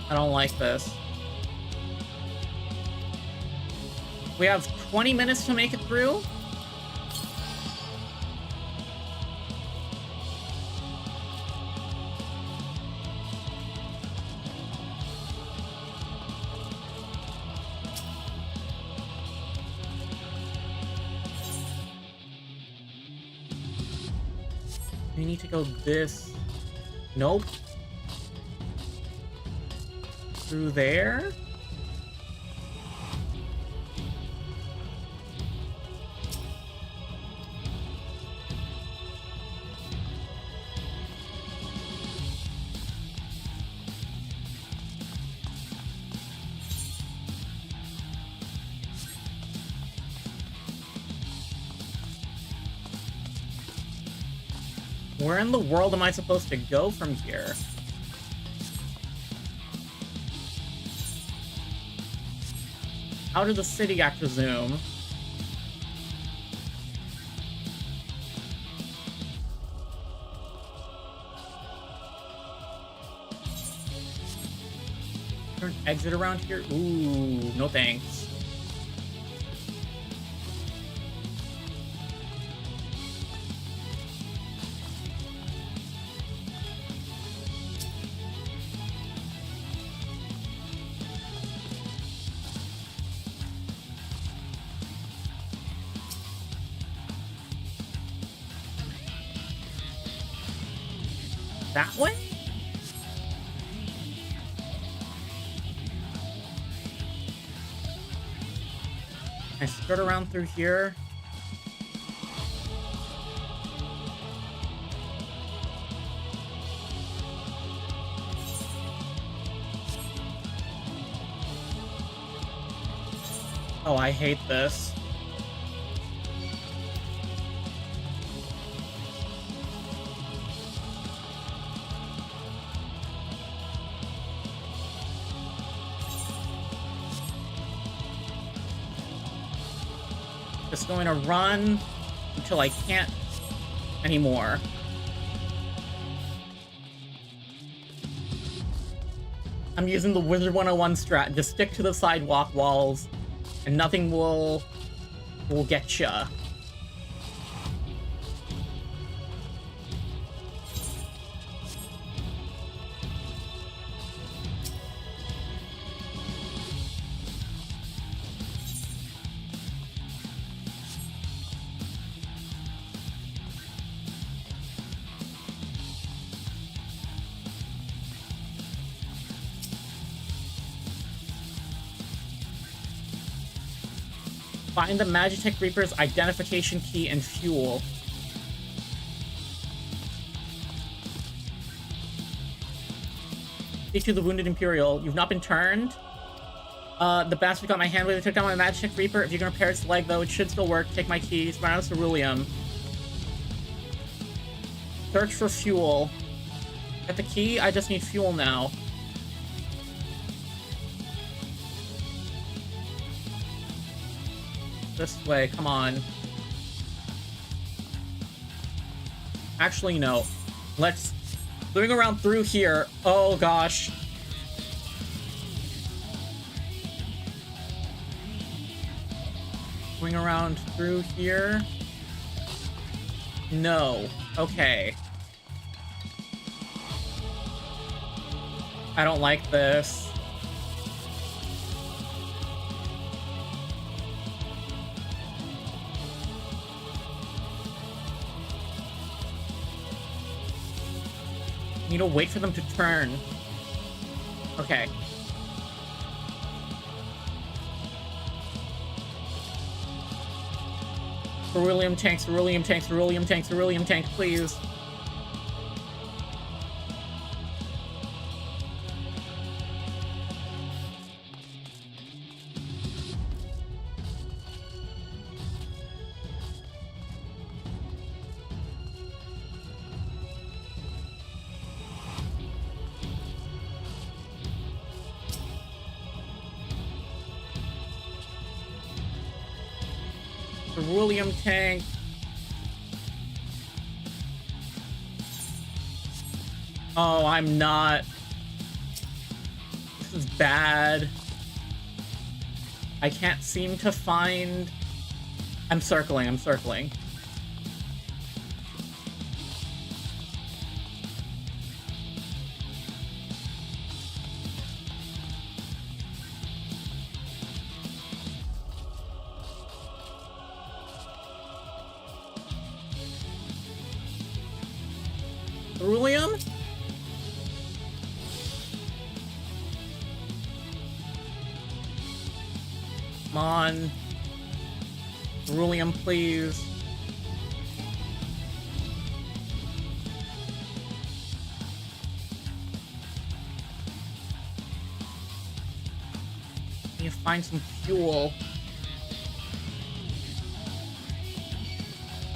I don't like this. We have 20 minutes to make it through. We need to go this. Nope. Through there? Where in the world am I supposed to go from here? Out of the city, I presume. Is there an exit around here? Ooh, no thanks. That way? I skirt around through here. Oh, I hate this. Just going to run until I can't anymore. I'm using the Wizard 101 strat. Just stick to the sidewalk walls and nothing will get ya. Find the Magitech Reaper's identification key and fuel. Speak to the wounded Imperial. You've not been turned? The bastard got my hand when they took down my Magic Reaper. If you can repair its leg, though, it should still work. Take my keys. Run out of ceruleum. Search for fuel. Get the key. I just need fuel now. This way. Come on. Actually, no. Let's... Going around through here. Oh, gosh. Going around through here. No. Okay. I don't like this. Need to wait for them to turn. Okay. Ceruleum tank, ceruleum tank, ceruleum tank, ceruleum tank, please. Ceruleum tank. Oh, I'm not. This is bad. I can't seem to find... I'm circling, I'm circling. Ceruleum? Come on. Ceruleum, please. Need to find some fuel.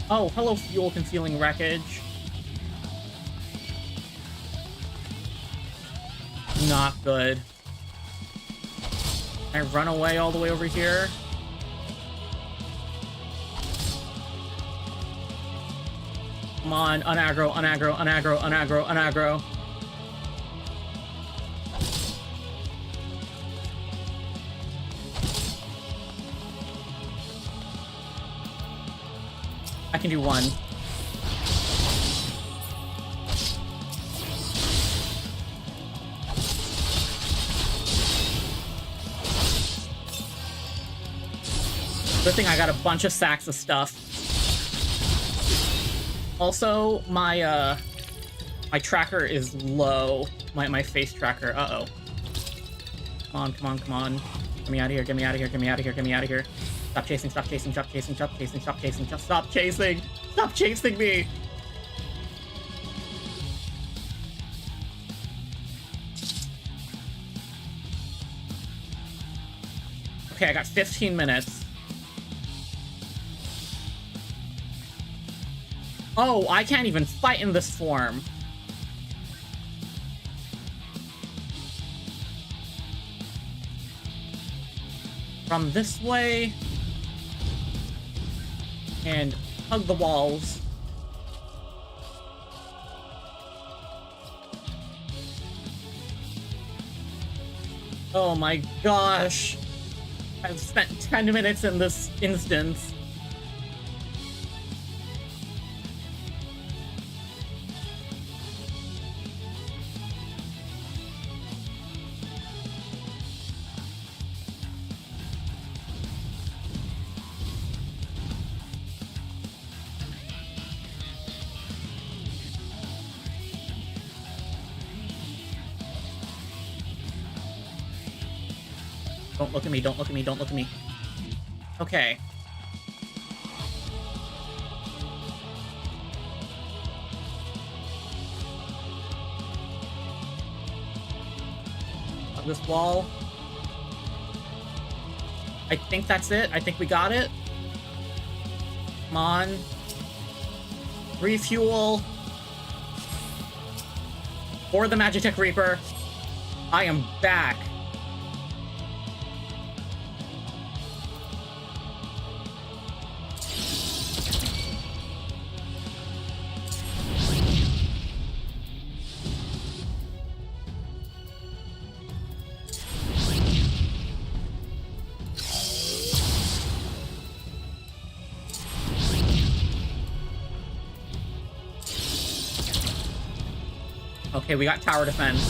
Oh, hello, fuel concealing wreckage. Not good. Can I run away all the way over here? Come on, unaggro, unaggro, unaggro, unaggro, unaggro. I can do one. Good thing I got a bunch of sacks of stuff. Also, my my tracker is low. My face tracker. Uh-oh. Come on, come on, come on. Get me out of here, get me out of here, get me out of here, get me out of here. Stop chasing, stop chasing, stop chasing, stop chasing, stop chasing, stop chasing! Stop chasing me! Okay, I got 15 minutes. Oh, I can't even fight in this form. From this way. And hug the walls. Oh my gosh. I've spent 10 minutes in this instance. Don't look at me, don't look at me, don't look at me. Okay. Up this wall. I think that's it. I think we got it. Come on. Refuel. For the Magitech Reaper. I am back. Okay, we got tower defense.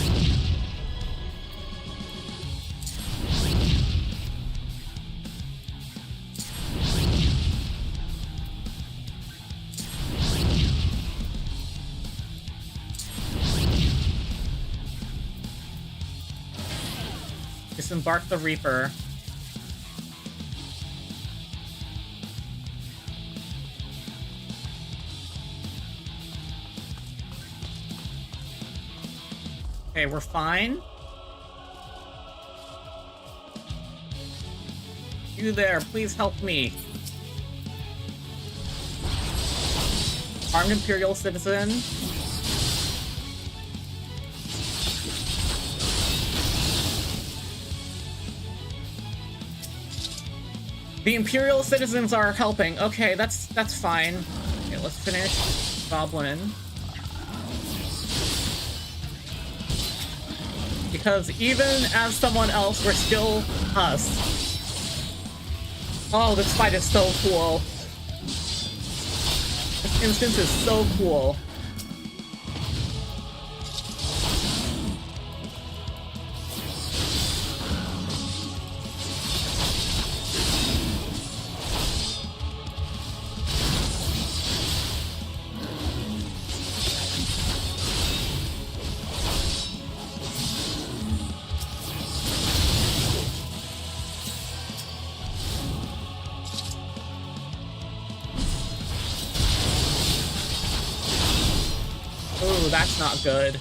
Disembark the Reaper. Okay, we're fine. You there, please help me. Armed Imperial citizen. The Imperial citizens are helping. Okay, that's fine. Okay, let's finish Goblin. Because even as someone else, we're still us. Oh, this fight is so cool. This instance is so cool. Ooh, that's not good.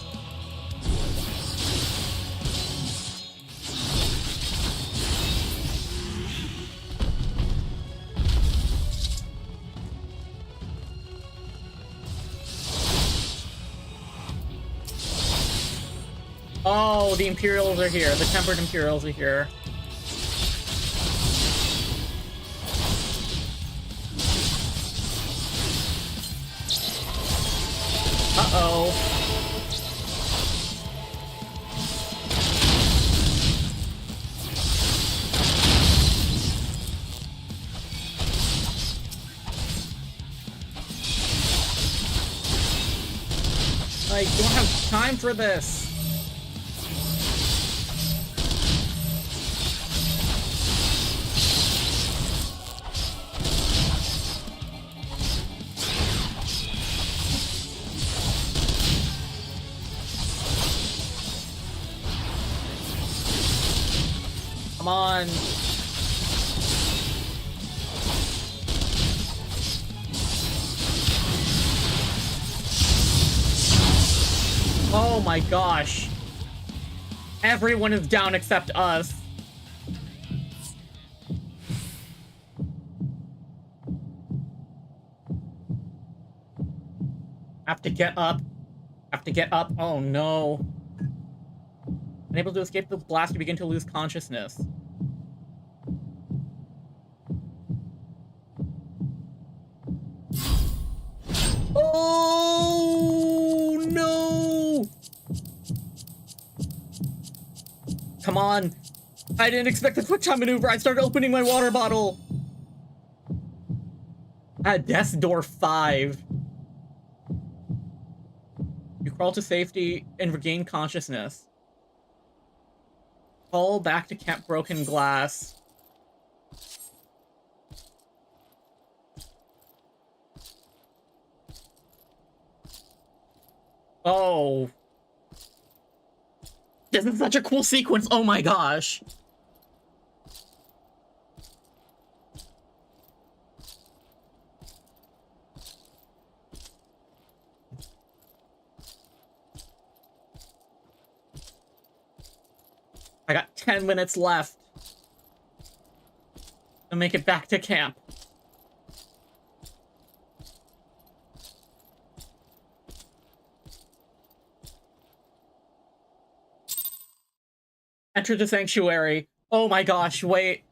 Oh, the Imperials are here. The Tempered Imperials are here. Uh-oh. I don't have time for this. Come on. Oh my gosh. Everyone is down except us. Have to get up. Have to get up. Oh no. Unable to escape the blast, you begin to lose consciousness. Oh no! Come on. I didn't expect the quick time maneuver. I started opening my water bottle. At death's door 5. You crawl to safety and regain consciousness. Fall back to Camp Broken Glass. Oh. This is such a cool sequence. Oh my gosh. I got 10 minutes left. and make it back to camp. Enter the sanctuary. Oh my gosh, wait.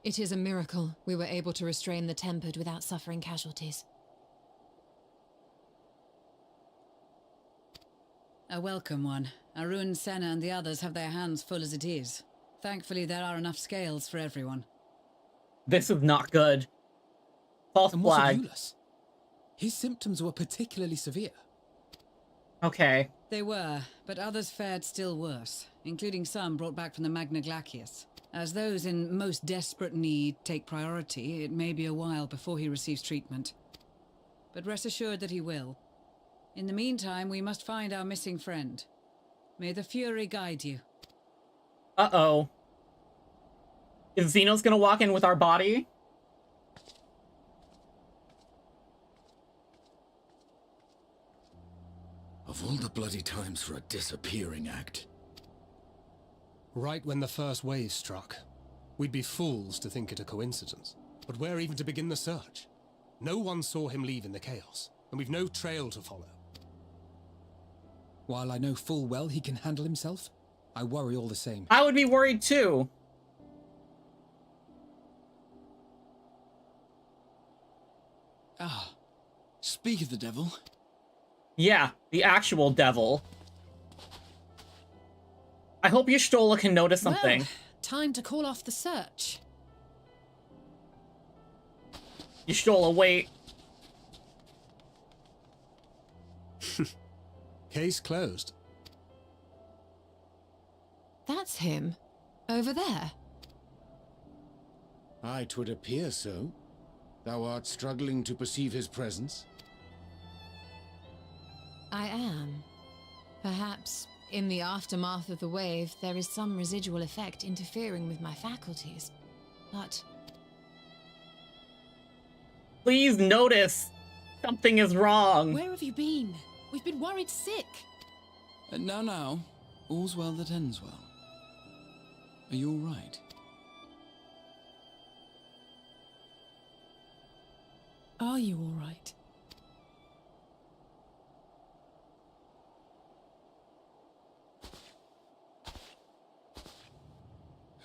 It is a miracle we were able to restrain the Tempered without suffering casualties. A welcome one. Arun, Senna and the others have their hands full as it is. Thankfully, there are enough scales for everyone. This is not good. False And what's flag. Euless? His symptoms were particularly severe. Okay. They were, but others fared still worse, including some brought back from the Magna Glacius. As those in most desperate need take priority, it may be a while before he receives treatment. But rest assured that he will. In the meantime, we must find our missing friend. May the Fury guide you. Uh-oh. Is Xenos gonna walk in with our body? Of all the bloody times for a disappearing act. Right when the first wave struck, we'd be fools to think it a coincidence. But where even to begin the search? No one saw him leave in the chaos, and we've no trail to follow. While I know full well he can handle himself, I worry all the same. I would be worried too. Ah, speak of the devil. Yeah, the actual devil. I hope Y'shtola can notice something. Well, time to call off the search. Y'shtola, wait. Case closed. That's him. Over there. Aye, 'twould appear so. Thou art struggling to perceive his presence? I am. Perhaps, in the aftermath of the wave, there is some residual effect interfering with my faculties. But... Please notice. Something is wrong. Where have you been? We've been worried sick. Now, all's well that ends well. Are you all right? Are you all right?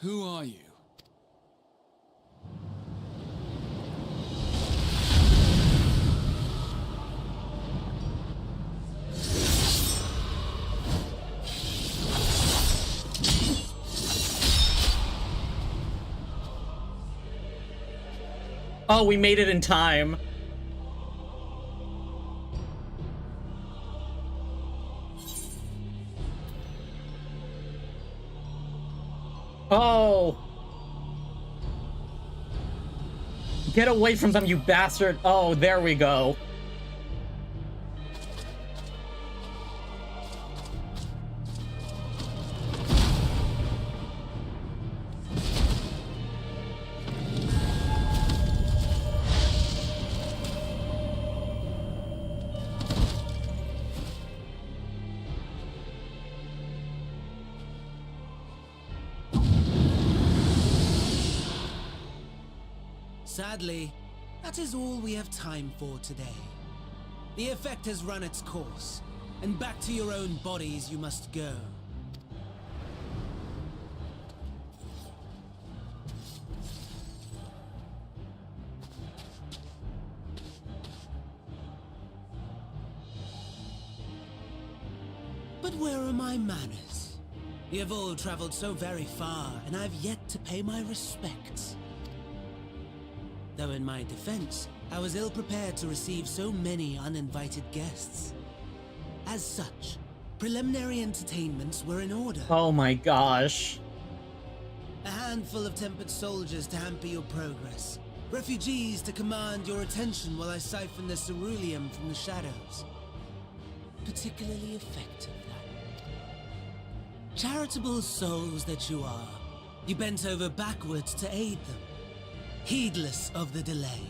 Who are you? Oh, we made it in time. Oh. Get away from them, you bastard. Oh, there we go. Sadly, that is all we have time for today. The effect has run its course, and back to your own bodies you must go. But where are my manners? You have all traveled so very far, and I've yet to pay my respects. Though in my defense, I was ill-prepared to receive so many uninvited guests. As such, preliminary entertainments were in order. Oh my gosh. A handful of tempered soldiers to hamper your progress. Refugees to command your attention while I siphon the ceruleum from the shadows. Particularly effective, that. Charitable souls that you are, you bent over backwards to aid them. Heedless of the delay.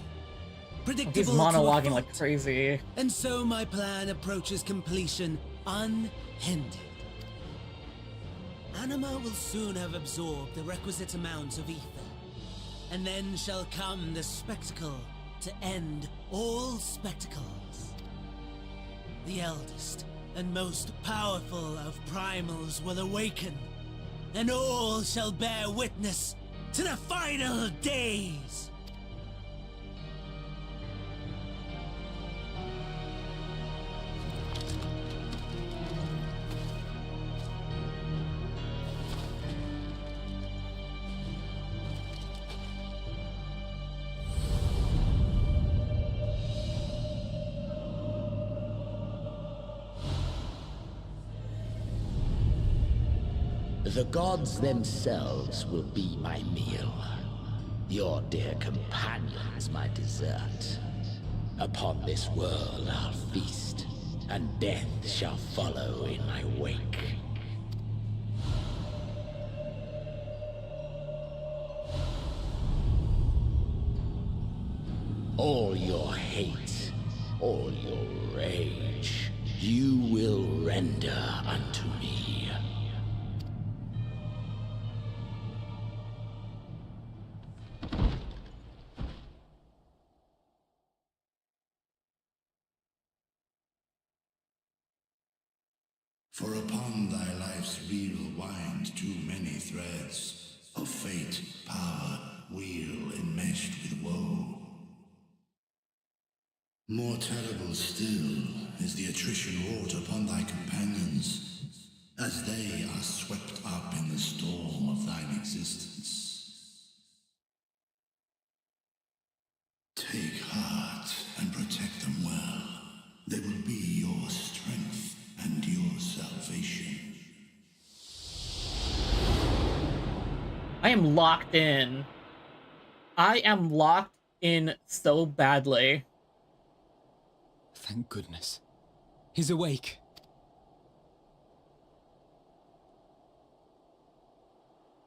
Predictable. He's monologuing like crazy. And so my plan approaches completion unhindered. Anima will soon have absorbed the requisite amount of ether. And then shall come the spectacle to end all spectacles. The eldest and most powerful of primals will awaken, and all shall bear witness to the final days. The gods themselves will be my meal. Your dear companions my dessert. Upon this world I'll feast, and death shall follow in my wake. All your hate, all your rage, you will render unto me. For upon thy life's reel wind too many threads of fate, power, weal enmeshed with woe. More terrible still is the attrition wrought upon thy companions, as they are swept up in the storm of thine existence. Take heart and protect them well. They will be your strength and your salvation. I am locked in. I am locked in so badly. Thank goodness. He's awake.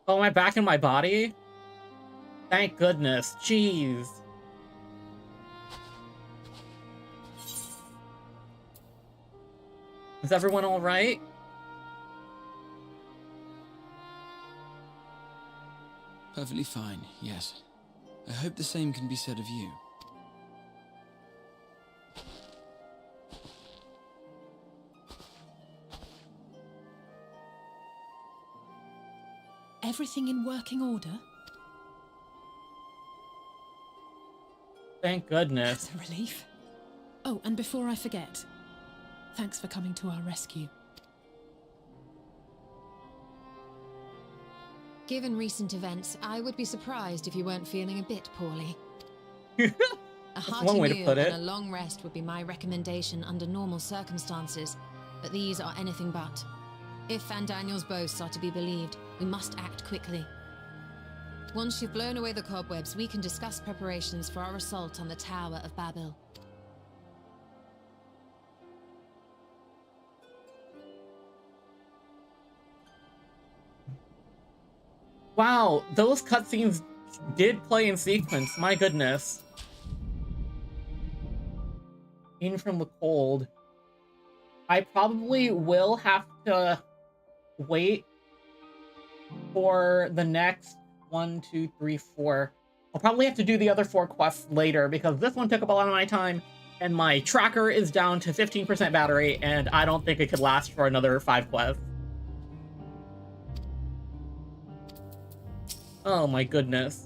Oh, am I back in my body? Thank goodness. Jeez. Is everyone all right? Perfectly fine, yes. I hope the same can be said of you. Everything in working order? Thank goodness. That's a relief. Oh, and before I forget, thanks for coming to our rescue. Given recent events, I would be surprised if you weren't feeling a bit poorly. A hearty meal and a long rest would be my recommendation under normal circumstances, but these are anything but. If Van Daniel's boasts are to be believed, we must act quickly. Once you've blown away the cobwebs, we can discuss preparations for our assault on the Tower of Babel. Wow, those cutscenes did play in sequence, my goodness. In from the cold. I probably will have to wait for the next 1, 2, 3, 4. I'll probably have to do the other 4 quests later because this one took up a lot of my time and my tracker is down to 15% battery and I don't think it could last for another 5 quests. Oh my goodness.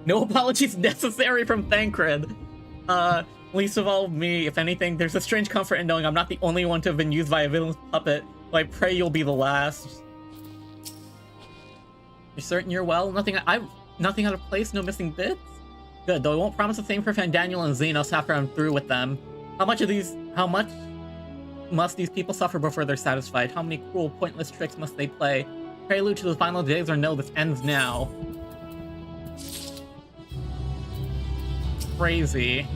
No apologies necessary from Thancred. Least of all me, if anything, there's a strange comfort in knowing I'm not the only one to have been used by a villain's puppet, but I pray you'll be the last. You're certain you're well? Nothing out of place? No missing bits? Good, though I won't promise the same for Van Daniel and Xenos after I'm through with them. How much must these people suffer before they're satisfied? How many cruel, pointless tricks must they play? Prelude to the final days or no, this ends now. crazy.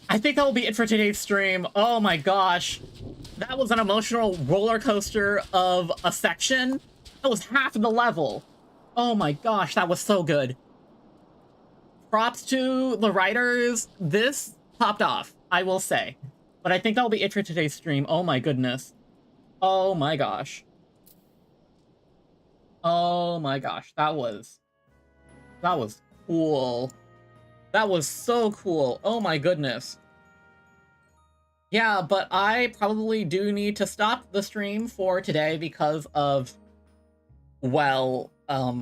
I think that will be it for today's stream. Oh my gosh. That was an emotional roller coaster of a section. That was half of the level. Oh my gosh, that was so good. Props to the writers. This popped off, I will say. But I think that'll be it for today's stream. Oh my goodness. Oh my gosh. Oh my gosh, that was cool. That was so cool. Oh my goodness. Yeah, but I probably do need to stop the stream for today because of, well, well,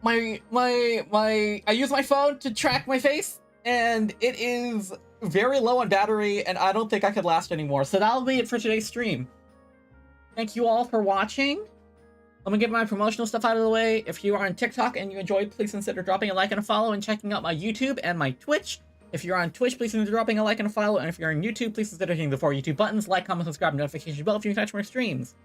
I use my phone to track my face, and it is very low on battery, and I don't think I could last anymore. So that'll be it for today's stream. Thank you all for watching. I'm gonna get my promotional stuff out of the way. If you are on TikTok and you enjoyed, please consider dropping a like and a follow and checking out my YouTube and my Twitch. If you're on Twitch, please consider dropping a like and a follow. And if you're on YouTube, please consider hitting the 4 YouTube buttons, like, comment, subscribe, and notification bell if you can catch more streams.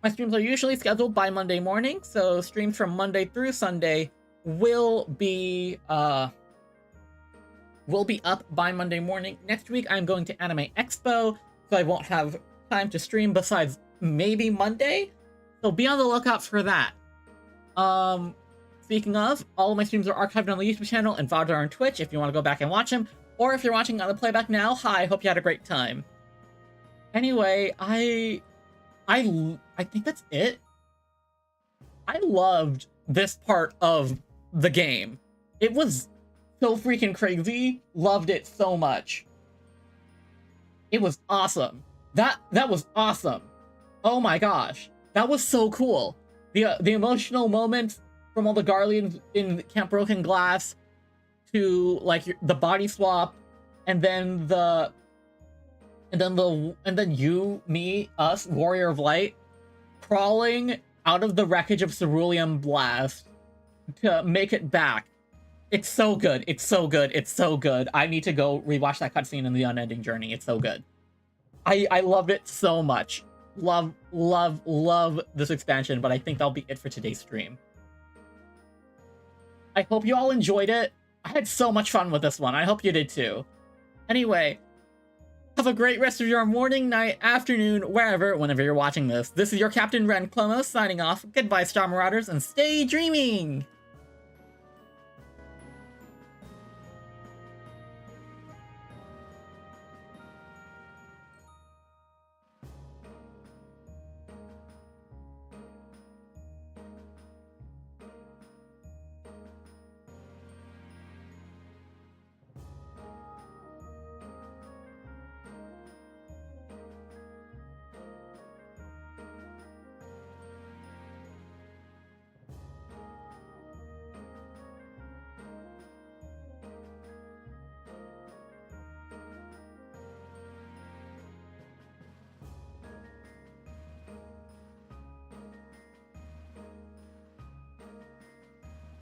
My streams are usually scheduled by Monday morning, so streams from Monday through Sunday will be up by Monday morning. Next week, I'm going to Anime Expo, so I won't have time to stream besides maybe Monday. So be on the lookout for that. Speaking of, all of my streams are archived on the YouTube channel and VODs are on Twitch if you want to go back and watch them. Or if you're watching on the playback now, hi, hope you had a great time. Anyway, I think that's it. I loved this part of the game. It was so freaking crazy. Loved it so much. It was awesome. That was awesome. Oh my gosh. That was so cool. The emotional moments from all the Guardians in Camp Broken Glass to like the body swap, and then you, me, us, Warrior of Light, crawling out of the wreckage of Cerulean Blast to make it back. It's so good. It's so good. It's so good. I need to go rewatch that cutscene in the Unending Journey. It's so good. I loved it so much. Love this expansion, but I think that'll be it for today's stream. I hope you all enjoyed it. I had so much fun with this one. I hope you did too. Anyway, have a great rest of your morning, night, afternoon, whenever you're watching this. This is your Captain Ren Clomos signing off. Goodbye, Star Marauders, and stay dreaming!